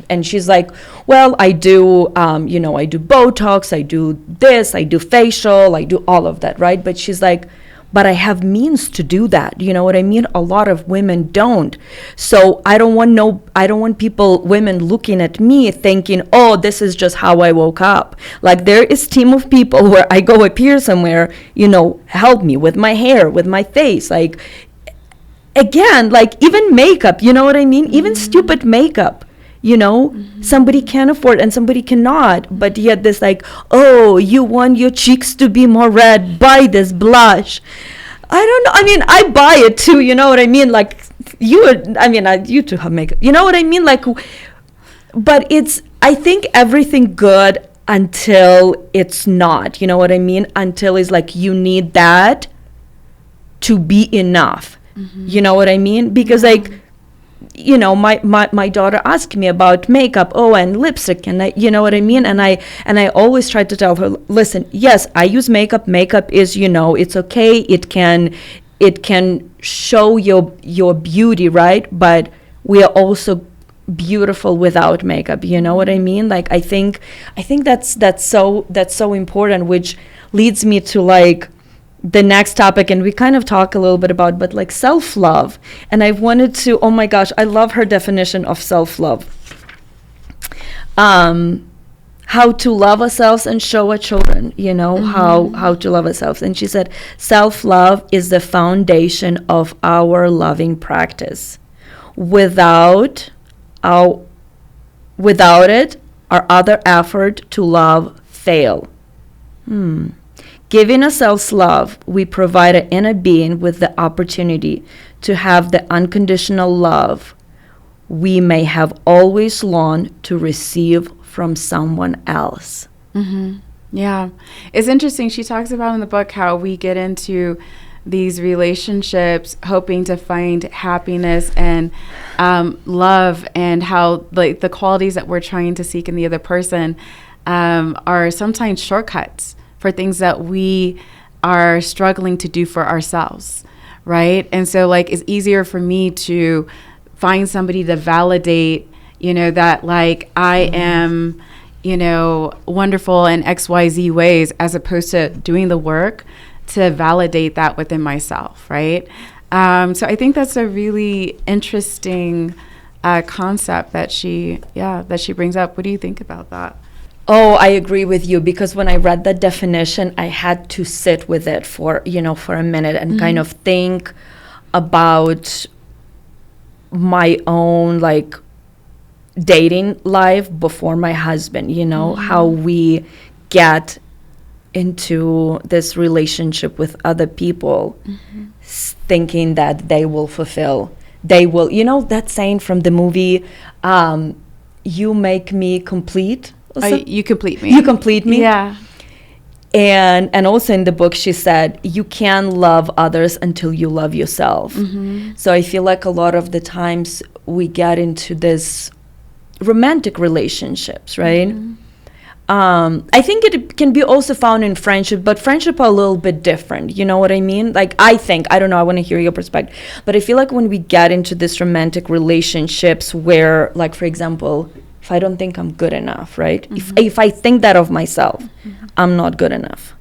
And she's like, well, I do, I do Botox, I do this, I do facial, I do all of that, right? But she's like, but I have means to do that. You know what I mean? A lot of women don't. So I don't want women looking at me thinking, oh, this is just how I woke up. Like, there is team of people where I go appear somewhere, help me with my hair, with my face. Like, again, like even makeup, you know what I mean? Even stupid makeup. Somebody can afford and somebody cannot, but yet this like, oh, you want your cheeks to be more red, buy this blush. I don't know. I mean, I buy it too, you know what I mean? Like you two have makeup, you know what I mean? Like, but I think everything good until it's not, you know what I mean? Until it's like, you need that to be enough. You know what I mean? Because like, my daughter asked me about makeup, and lipstick, and you know what I mean? And I always try to tell her, listen, yes, I use makeup. Makeup is, it's okay. It can show your beauty, right? But we are also beautiful without makeup. You know what I mean? Like, I think that's so important, which leads me to like the next topic, and we kind of talk a little bit about, but like self-love. And I wanted to, oh my gosh, I love her definition of self-love. How to love ourselves and show our children, how to love ourselves. And she said, self-love is the foundation of our loving practice. Without it, our other effort to love fail. Giving ourselves love, we provide an inner being with the opportunity to have the unconditional love we may have always longed to receive from someone else.
Yeah. It's interesting. She talks about in the book how we get into these relationships hoping to find happiness and love, and how like the qualities that we're trying to seek in the other person are sometimes shortcuts for things that we are struggling to do for ourselves, right? And so like, it's easier for me to find somebody to validate, that like I am, wonderful in XYZ ways, as opposed to doing the work to validate that within myself, right? So I think that's a really interesting concept that she brings up. What do you think about that?
Oh, I agree with you, because when I read that definition, I had to sit with it for a minute and kind of think about my own like dating life before my husband, how we get into this relationship with other people, thinking that they will, that saying from the movie, you make me complete.
You complete me.
You complete me.
Yeah.
And also in the book, she said, you can love others until you love yourself. So I feel like a lot of the times we get into this romantic relationships, right? I think it can be also found in friendship, but friendship are a little bit different. You know what I mean? Like, I don't know, I want to hear your perspective. But I feel like when we get into this romantic relationships where, like, for example, if I don't think I'm good enough, right? If I think that of myself, I'm not good enough.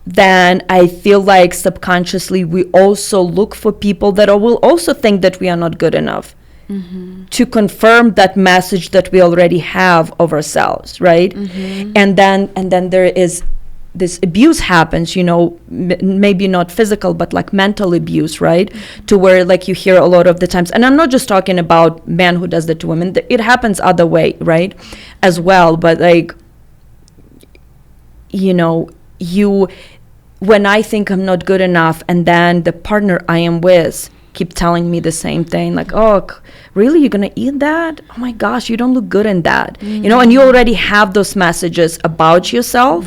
Then I feel like subconsciously we also look for people that will also think that we are not good enough. To confirm that message that we already have of ourselves, right? And then there is this abuse happens, you know, maybe not physical, but like mental abuse, right? To where, like, you hear a lot of the times, and I'm not just talking about men who does that to women, it happens other way, right, as well. But like, you know, when I think I'm not good enough, and then the partner I am with keep telling me the same thing, like, oh, really, you're gonna eat that? Oh my gosh, you don't look good in that. You know, and you already have those messages about yourself.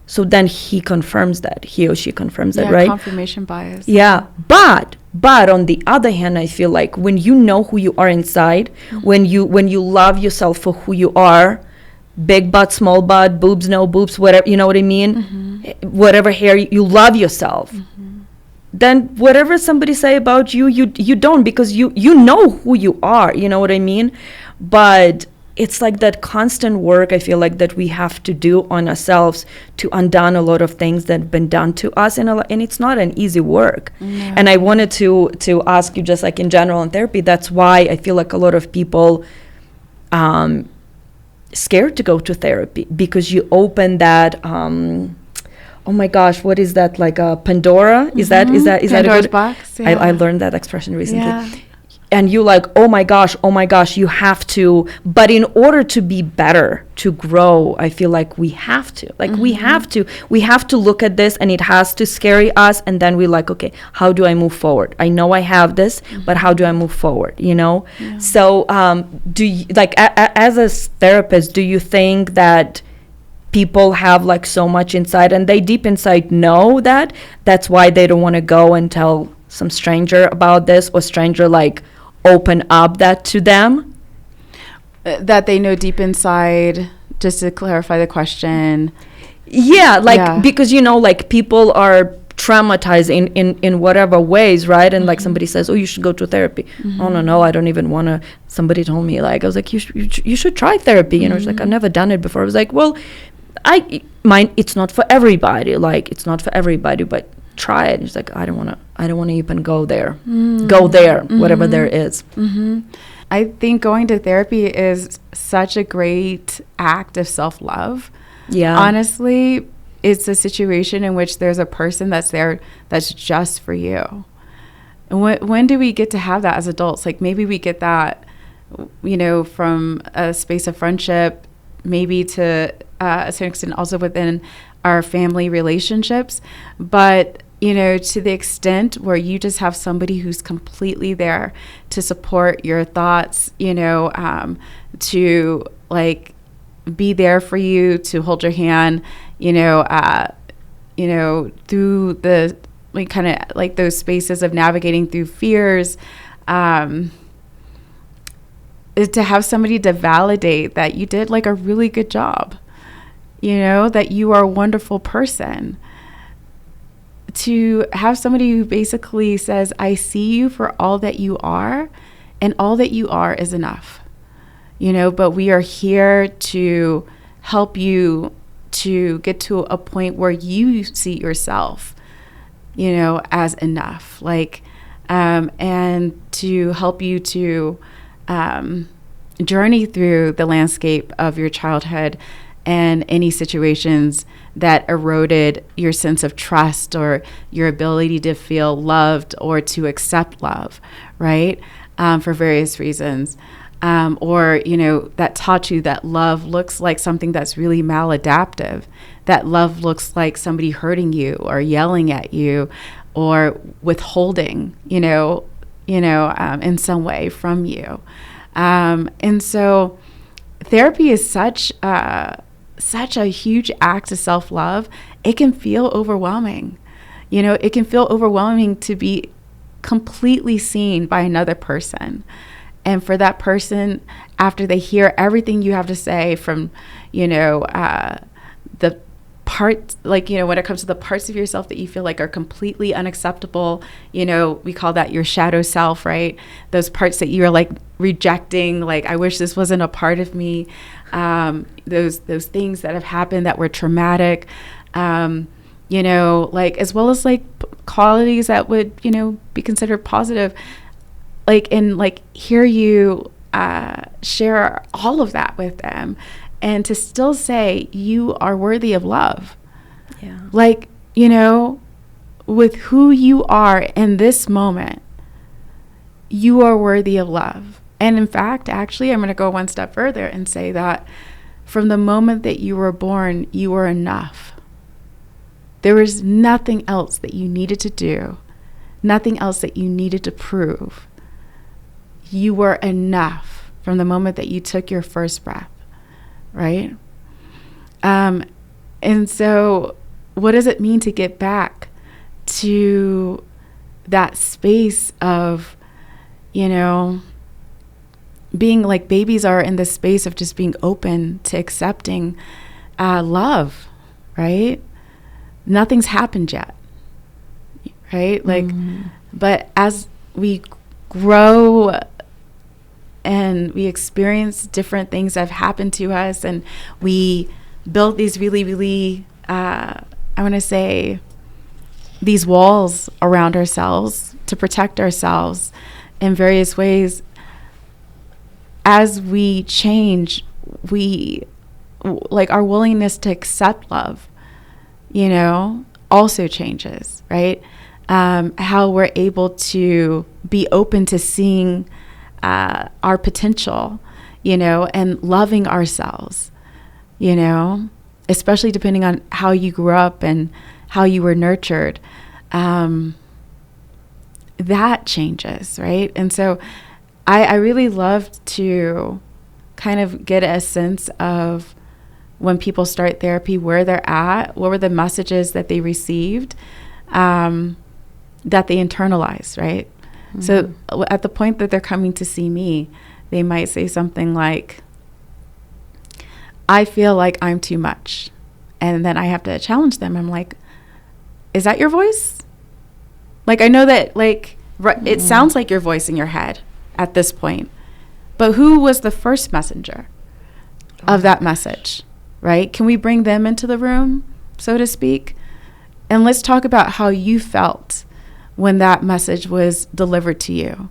So then he or she confirms that, right?
Confirmation bias.
Yeah, but on the other hand, I feel like when you know who you are inside, when you love yourself for who you are, big butt, small butt, boobs, no boobs, whatever, you know what I mean? Whatever hair, you love yourself. Then whatever somebody say about you, you don't, because you know who you are, you know what I mean? But it's like that constant work, I feel like, that we have to do on ourselves to undone a lot of things that have been done to us, and it's not an easy work. And I wanted to ask you, just like in general in therapy, that's why I feel like a lot of people scared to go to therapy, because you open that oh my gosh, what is that, like a Pandora? Is that
Pandora's
a good
box? Yeah.
I learned that expression recently.
Yeah.
And you like, oh my gosh, you have to. But in order to be better, to grow, I feel like we have to. Like, we have to look at this, and it has to scare us. And then we're like, okay, how do I move forward? I know I have this, but how do I move forward? You know? Yeah. So do you, like, as a therapist, do you think that people have like so much inside, and they deep inside know that's why they don't want to go and tell some stranger about this, or stranger like open up that to them?
That they know deep inside, just to clarify the question.
Yeah, like, because, you know, like, people are traumatized in whatever ways, right? And like, somebody says, oh, you should go to therapy. Oh, no, I don't even want to. Somebody told me, like, I was like, you should try therapy. You know, it's like, I've never done it before. I was like, well, it's not for everybody. Like, it's not for everybody, but try it. It's like, I don't want to even go there. Go there, whatever there is.
I think going to therapy is such a great act of self-love. Yeah. Honestly, it's a situation in which there's a person that's there that's just for you. And when do we get to have that as adults? Like, maybe we get that, you know, from a space of friendship, maybe to a certain extent also within our family relationships. But, you know, to the extent where you just have somebody who's completely there to support your thoughts, you know, to like be there for you, to hold your hand, you know, through the like kind of like those spaces of navigating through fears, is to have somebody to validate that you did like a really good job, you know, that you are a wonderful person. To have somebody who basically says, I see you for all that you are, and all that you are is enough, you know, but we are here to help you to get to a point where you see yourself, you know, as enough, like, and to help you to journey through the landscape of your childhood and any situations that eroded your sense of trust or your ability to feel loved or to accept love, right? For various reasons. Or, you know, that taught you that love looks like something that's really maladaptive, that love looks like somebody hurting you or yelling at you or withholding, you know, in some way from you. And so therapy is such a huge act of self-love. It can feel overwhelming. You know, it can feel overwhelming to be completely seen by another person. And for that person, after they hear everything you have to say from, the parts, like, when it comes to the parts of yourself that you feel like are completely unacceptable, we call that your shadow self, right? Those parts that you are like rejecting, like, I wish this wasn't a part of me. Those things that have happened that were traumatic, like, as well as like qualities that would, be considered positive, like, and like hear you share all of that with them, and to still say you are worthy of love.
Yeah.
Like, with who you are in this moment, you are worthy of love. And in fact, actually, I'm going to go one step further and say that from the moment that you were born, you were enough. There was nothing else that you needed to do, nothing else that you needed to prove. You were enough from the moment that you took your first breath, right? And so what does it mean to get back to that space of, being like babies are in the space of just being open to accepting love, right? Nothing's happened yet, right? Like, but as we grow and we experience different things that have happened to us, and we build these really, really, I want to say, these walls around ourselves to protect ourselves in various ways. As we change, we, like, our willingness to accept love, also changes, right? How we're able to be open to seeing our potential, and loving ourselves, especially depending on how you grew up and how you were nurtured. That changes, right? And so I really love to kind of get a sense of when people start therapy, where they're at, what were the messages that they received, that they internalize, right? Mm-hmm. So at the point that they're coming to see me, they might say something like, I feel like I'm too much. And then I have to challenge them. I'm like, is that your voice? Like, I know that, like, it sounds like your voice in your head at this point, but who was the first messenger of that message, right? Can we bring them into the room, so to speak? And let's talk about how you felt when that message was delivered to you.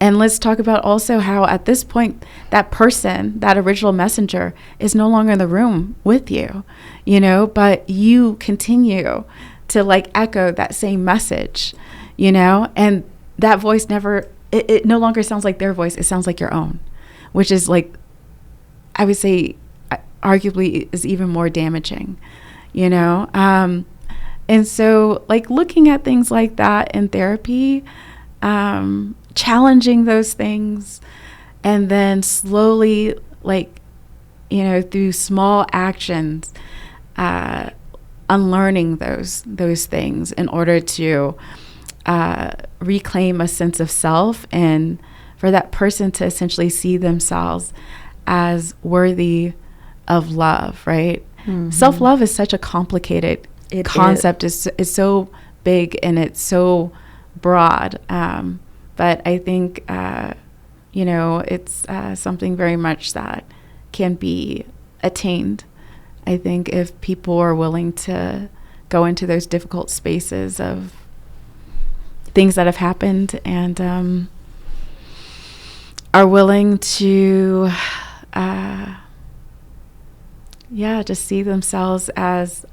And let's talk about also how at this point, that person, that original messenger, is no longer in the room with you, but you continue to like echo that same message, and that voice never, it no longer sounds like their voice. It sounds like your own, which is, like, I would say arguably is even more damaging, and so, like, looking at things like that in therapy, challenging those things, and then slowly, like, through small actions, unlearning those things in order to reclaim a sense of self, and for that person to essentially see themselves as worthy of love, right? Mm-hmm. Self-love is such a complicated concept. It's so big and it's so broad. But I think, it's something very much that can be attained, I think, if people are willing to go into those difficult spaces of things that have happened, and are willing to, just see themselves as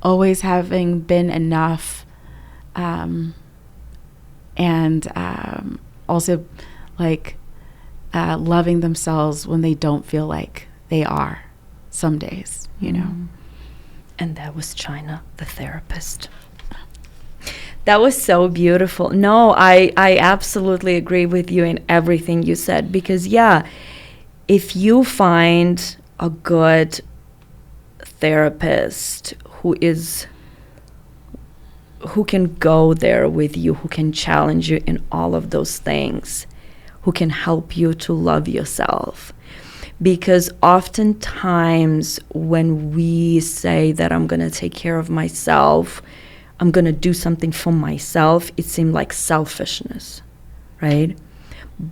always having been enough, and also, like, loving themselves when they don't feel like they are some days,
And that was China, the therapist. That was so beautiful. No, I absolutely agree with you in everything you said, because, if you find a good therapist who can go there with you, who can challenge you in all of those things,
who can help you to love yourself. Because oftentimes when we say that I'm going to take care of myself, I'm going to do something for myself, it seems like selfishness, right?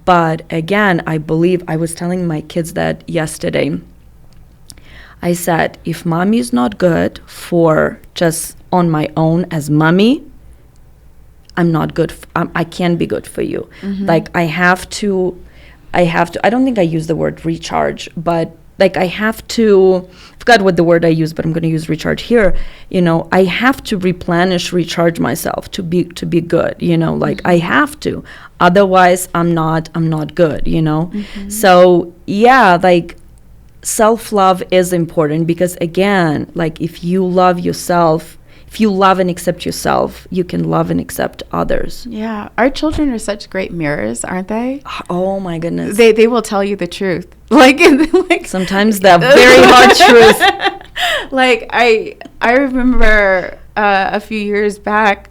But again, I believe, I was telling my kids that yesterday. I said, if mommy is not good for just on my own as mommy, I'm not good. I can't be good for you. Like I have to, I don't think I use the word recharge, but like I have to, I forgot what the word I use, but I'm going to use recharge here. You know, I have to recharge myself to be good, you know, like I have to, otherwise I'm not good, you know? So yeah, like self-love is important because again, like if you love yourself, if you love and accept yourself, you can love and accept others.
Yeah. Our children are such great mirrors, aren't they?
Oh my goodness.
They will tell you the truth. Like
Sometimes the very hard truth.
Like I remember a few years back,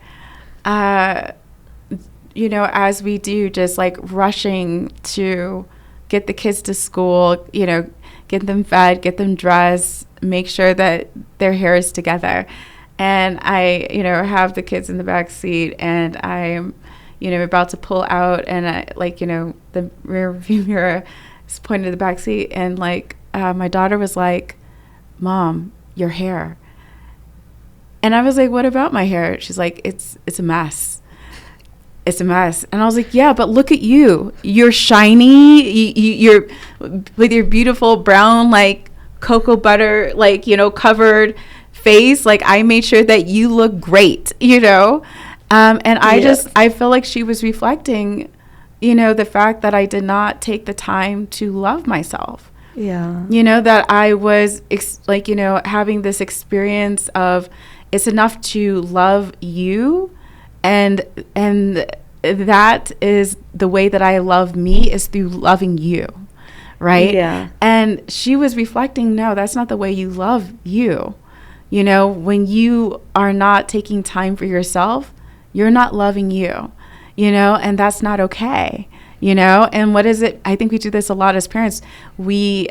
you know, as we do, just like rushing to get the kids to school, you know, get them fed, get them dressed, make sure that their hair is together. And I, you know, have the kids in the back seat and I'm, you know, about to pull out and I, like, you know, the rear view mirror is pointed to the back seat and like my daughter was like, Mom, your hair. And I was like, what about my hair? She's like, it's a mess. It's a mess. And I was like, yeah, but look at you. You're shiny. You're with your beautiful brown, like cocoa butter, like, you know, covered face. Like I made sure that you look great, you know? And I feel like she was reflecting, you know, the fact that I did not take the time to love myself.
Yeah.
You know, that I was like, you know, having this experience of it's enough to love you. And that is the way that I love me is through loving you. Right.
Yeah.
And she was reflecting, no, that's not the way you love you. You know, when you are not taking time for yourself, you're not loving you, you know, and that's not okay, you know. And what is it? I think we do this a lot as parents. We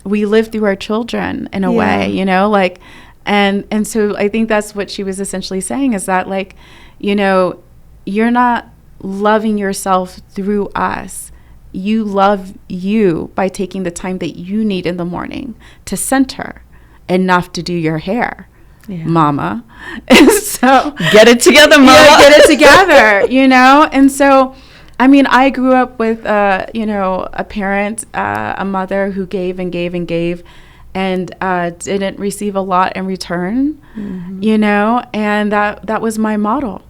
live through our children in a way, you know, like, and so I think that's what she was essentially saying is that, like, you know, you're not loving yourself through us. You love you by taking the time that you need in the morning to center enough to do your hair, mama. And so
get it together, mama.
Yeah, get it together, you know? And so, I mean, I grew up with, you know, a parent, a mother who gave and gave and gave and didn't receive a lot in return, you know? And that was my model,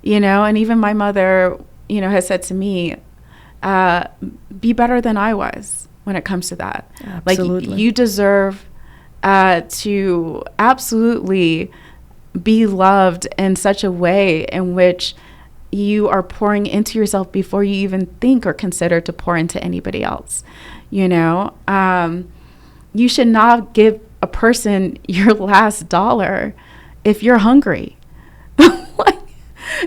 you know? And even my mother, you know, has said to me, be better than I was when it comes to that.
Absolutely.
Like, you deserve to absolutely be loved in such a way in which you are pouring into yourself before you even think or consider to pour into anybody else. You know, you should not give a person your last dollar if you're hungry. Like,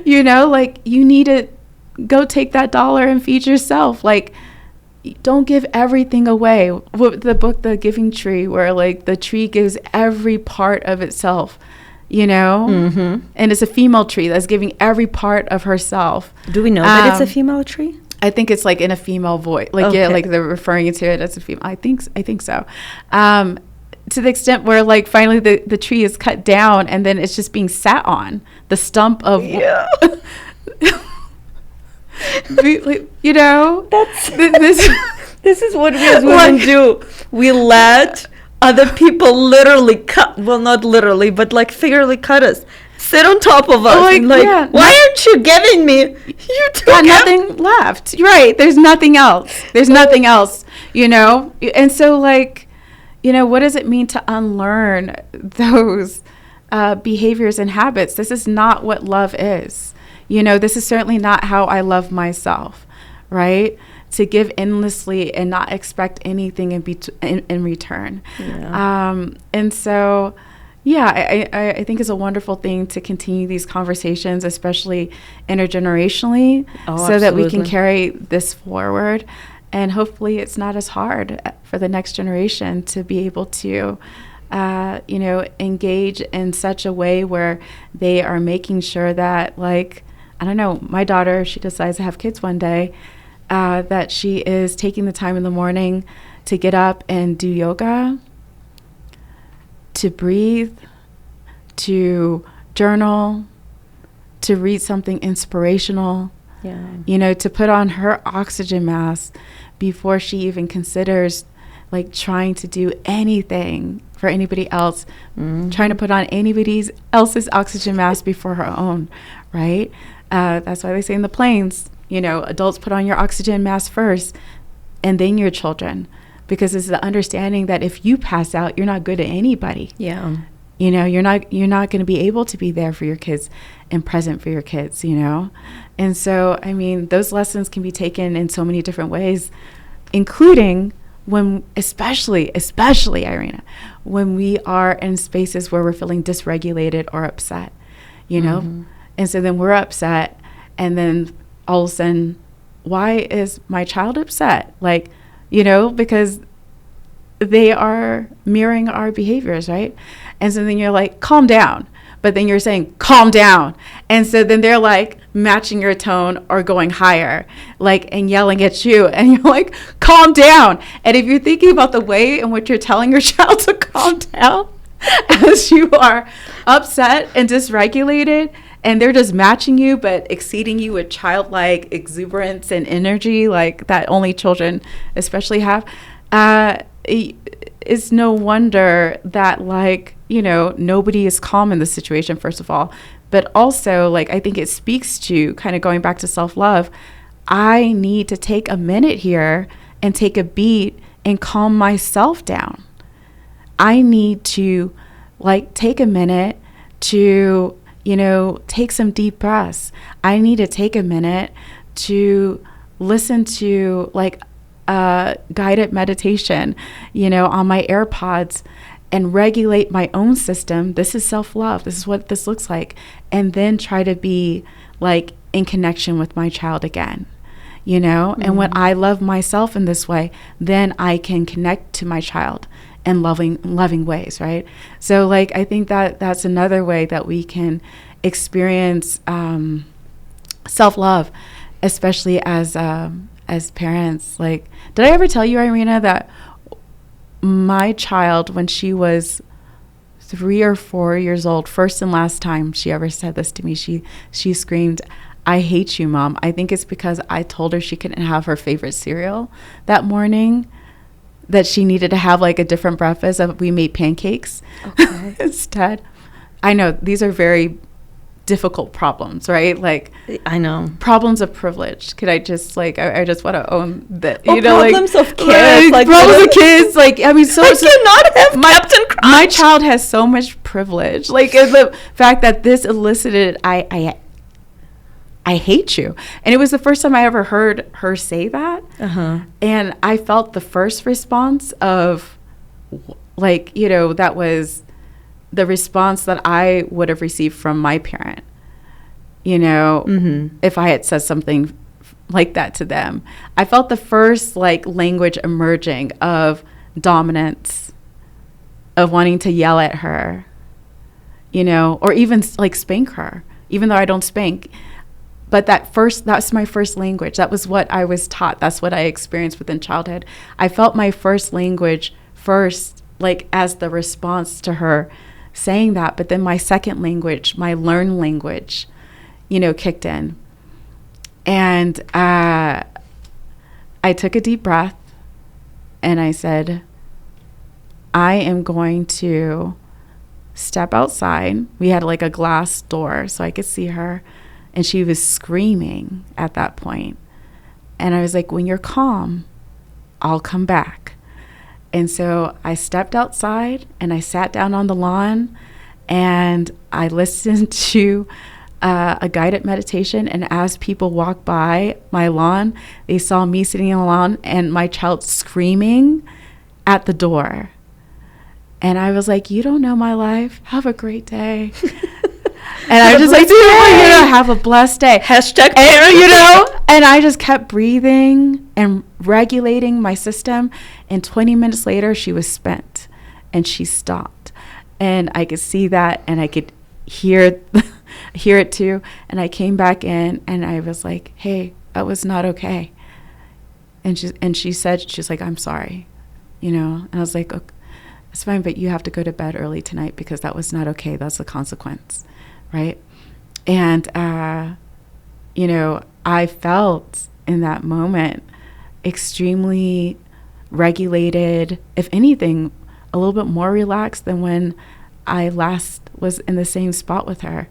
you know, like you need to go take that dollar and feed yourself. Like, don't give everything away. The book, The Giving Tree, where like the tree gives every part of itself, you know, and it's a female tree that's giving every part of herself.
Do we know that it's a female tree?
I think it's like in a female voice, like
Okay.
yeah, like they're referring to it as a female. I think so. To the extent where like finally the tree is cut down and then it's just being sat on the stump of.
Yeah.
You know,
This is what we as women do. We let other people literally cut, well, not literally, but like figuratively cut us, sit on top of us.
Like,
and like,
yeah,
why aren't you giving me? You took
got nothing left. Right. There's nothing else. There's nothing else, you know? And so like, you know, what does it mean to unlearn those behaviors and habits? This is not what love is. You know, this is certainly not how I love myself, right? To give endlessly and not expect anything in return. Yeah. And so, Yeah, I think it's a wonderful thing to continue these conversations, especially intergenerationally, so that we can
Absolutely.
carry this forward. And hopefully it's not as hard for the next generation to be able to, engage in such a way where they are making sure that, like, I don't know, my daughter, if she decides to have kids one day, that she is taking the time in the morning to get up and do yoga, to breathe, to journal, to read something inspirational, to put on her oxygen mask before she even considers like trying to do anything for anybody else, trying to put on anybody else's oxygen mask before her own, right? That's why they say in the planes, adults put on your oxygen mask first and then your children. Because it's the understanding that if you pass out, you're not good to anybody.
Yeah.
You're not going to be able to be there for your kids and present for your kids, And so, I mean, those lessons can be taken in so many different ways, including when, especially, Iryna, when we are in spaces where we're feeling dysregulated or upset, And so then we're upset, and then all of a sudden, why is my child upset? Like, because they are mirroring our behaviors, right? And so then you're like, calm down. But then you're saying, calm down. And so then they're like matching your tone or going higher, like, and yelling at you. And you're like, calm down. And if you're thinking about the way in which you're telling your child to calm down as you are upset and dysregulated, and they're just matching you, but exceeding you with childlike exuberance and energy, like that only children especially have. It's no wonder that, like, nobody is calm in this situation, first of all. But also, like, I think it speaks to kind of going back to self-love. I need to take a minute here and take a beat and calm myself down. I need to, like, take a minute to take some deep breaths. I need to take a minute to listen to like guided meditation, on my AirPods and regulate my own system. This is self-love. This is what this looks like. And then try to be like in connection with my child again, And when I love myself in this way, then I can connect to my child in loving ways, right? So like, I think that that's another way that we can experience self-love, especially as parents. Like, did I ever tell you, Iryna, that my child, when she was 3 or 4 years old, first and last time she ever said this to me, she screamed, "I hate you, Mom." I think it's because I told her she couldn't have her favorite cereal that morning, that she needed to have like a different breakfast. We made pancakes instead. I know these are very difficult problems, right? Like,
I know.
Problems of privilege. Could I just like, I just want to own that,
problems
like,
of kids.
Like problems of kids. Like, I mean,
I cannot have Captain Crunch.
My child has so much privilege. Like, the fact that this elicited, I hate you. And it was the first time I ever heard her say that. And I felt the first response of like, that was the response that I would have received from my parent, if I had said something like that to them. I felt the first like language emerging of dominance, of wanting to yell at her, or even like spank her, even though I don't spank. But that's my first language. That was what I was taught. That's what I experienced within childhood. I felt my first language first, like as the response to her saying that. But then my second language, my learned language, kicked in. And I took a deep breath and I said, I am going to step outside. We had like a glass door so I could see her. And she was screaming at that point. And I was like, when you're calm, I'll come back. And so I stepped outside and I sat down on the lawn and I listened to a guided meditation. And as people walked by my lawn, they saw me sitting on the lawn and my child screaming at the door. And I was like, you don't know my life. Have a great day. And I was just like, have a blessed day.
Hashtag
and, and I just kept breathing and regulating my system. And 20 minutes later, she was spent and she stopped. And I could see that and I could hear it too. And I came back in and I was like, hey, that was not okay. And she said, she's like, I'm sorry, And I was like, okay, it's fine, but you have to go to bed early tonight because that was not okay. That's the consequence. Right. And, I felt in that moment extremely regulated, if anything, a little bit more relaxed than when I last was in the same spot with her.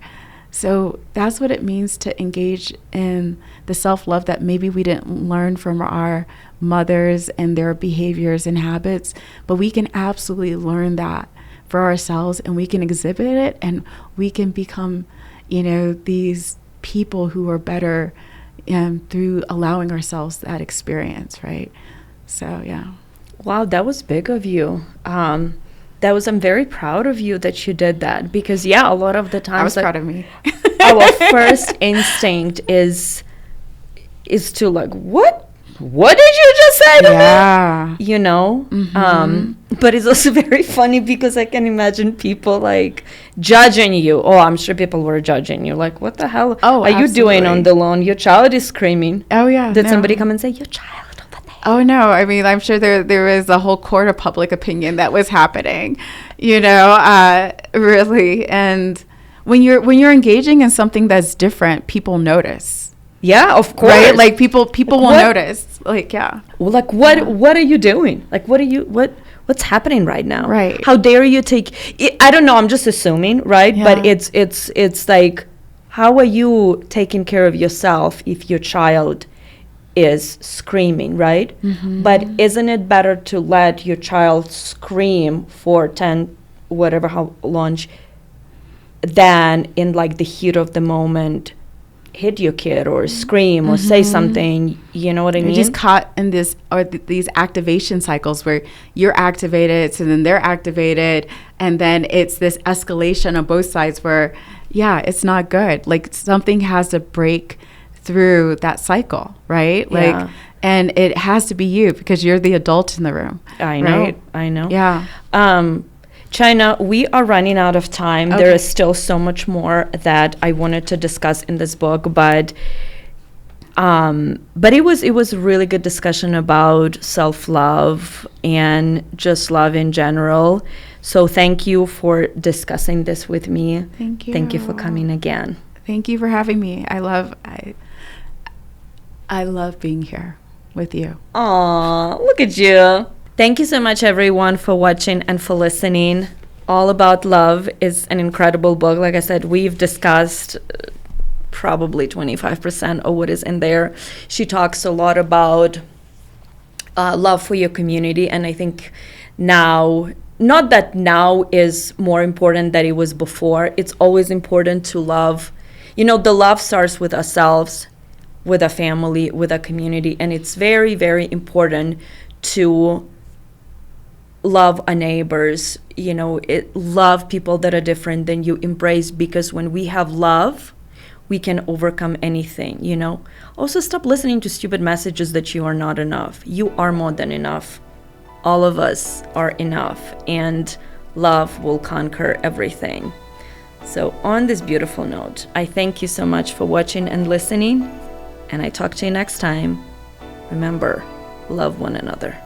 So that's what it means to engage in the self-love that maybe we didn't learn from our mothers and their behaviors and habits, but we can absolutely learn that for ourselves and we can exhibit it and we can become, these people who are better through allowing ourselves that experience, right? So, yeah.
Wow, that was big of you. I'm very proud of you that you did that because, a lot of the times
I was proud of me.
Our first instinct is to like, what did you just say to me? Mm-hmm. But it's also very funny because I can imagine people like judging you. Oh, I'm sure people were judging you. Like, what the hell are you doing on the lawn? Your child is screaming.
Oh, yeah.
Did somebody come and say, your child?
Oh, no. I mean, I'm sure there was a whole court of public opinion that was happening, really. And when you're engaging in something that's different, people notice.
Yeah, of course.
Right? Like people will notice. Like, yeah.
Well, like, what are you doing? Like, what's happening right now?
Right.
How dare you take it? I don't know. I'm just assuming, right?
Yeah.
But it's like, how are you taking care of yourself if your child is screaming, right?
Mm-hmm.
But isn't it better to let your child scream for 10, whatever, how long, than in like the heat of the moment hit your kid or scream or say something, you know what I mean?
You're just caught in this or these activation cycles where you're activated, so then they're activated, and then it's this escalation on both sides where, it's not good. Like something has to break through that cycle, right? Like, and it has to be you because you're the adult in the room.
I know.
Right?
I know.
Yeah.
China, we are running out of time.
Okay.
There is still so much more that I wanted to discuss in this book, but it was a really good discussion about self-love and just love in general. So thank you for discussing this with me.
Thank you.
Thank you for coming again.
Thank you for having me. I love being here with you.
Aw, look at you. Thank you so much, everyone, for watching and for listening. All About Love is an incredible book. Like I said, we've discussed probably 25% of what is in there. She talks a lot about love for your community. And I think now, not that now is more important than it was before. It's always important to love. The love starts with ourselves, with our family, with our community. And it's very, very important to love our neighbors, love people that are different than you, embrace, because when we have love, we can overcome anything, Also, stop listening to stupid messages that you are not enough. You are more than enough. All of us are enough, and love will conquer everything. So on this beautiful note, I thank you so much for watching and listening, and I talk to you next time. Remember, love one another.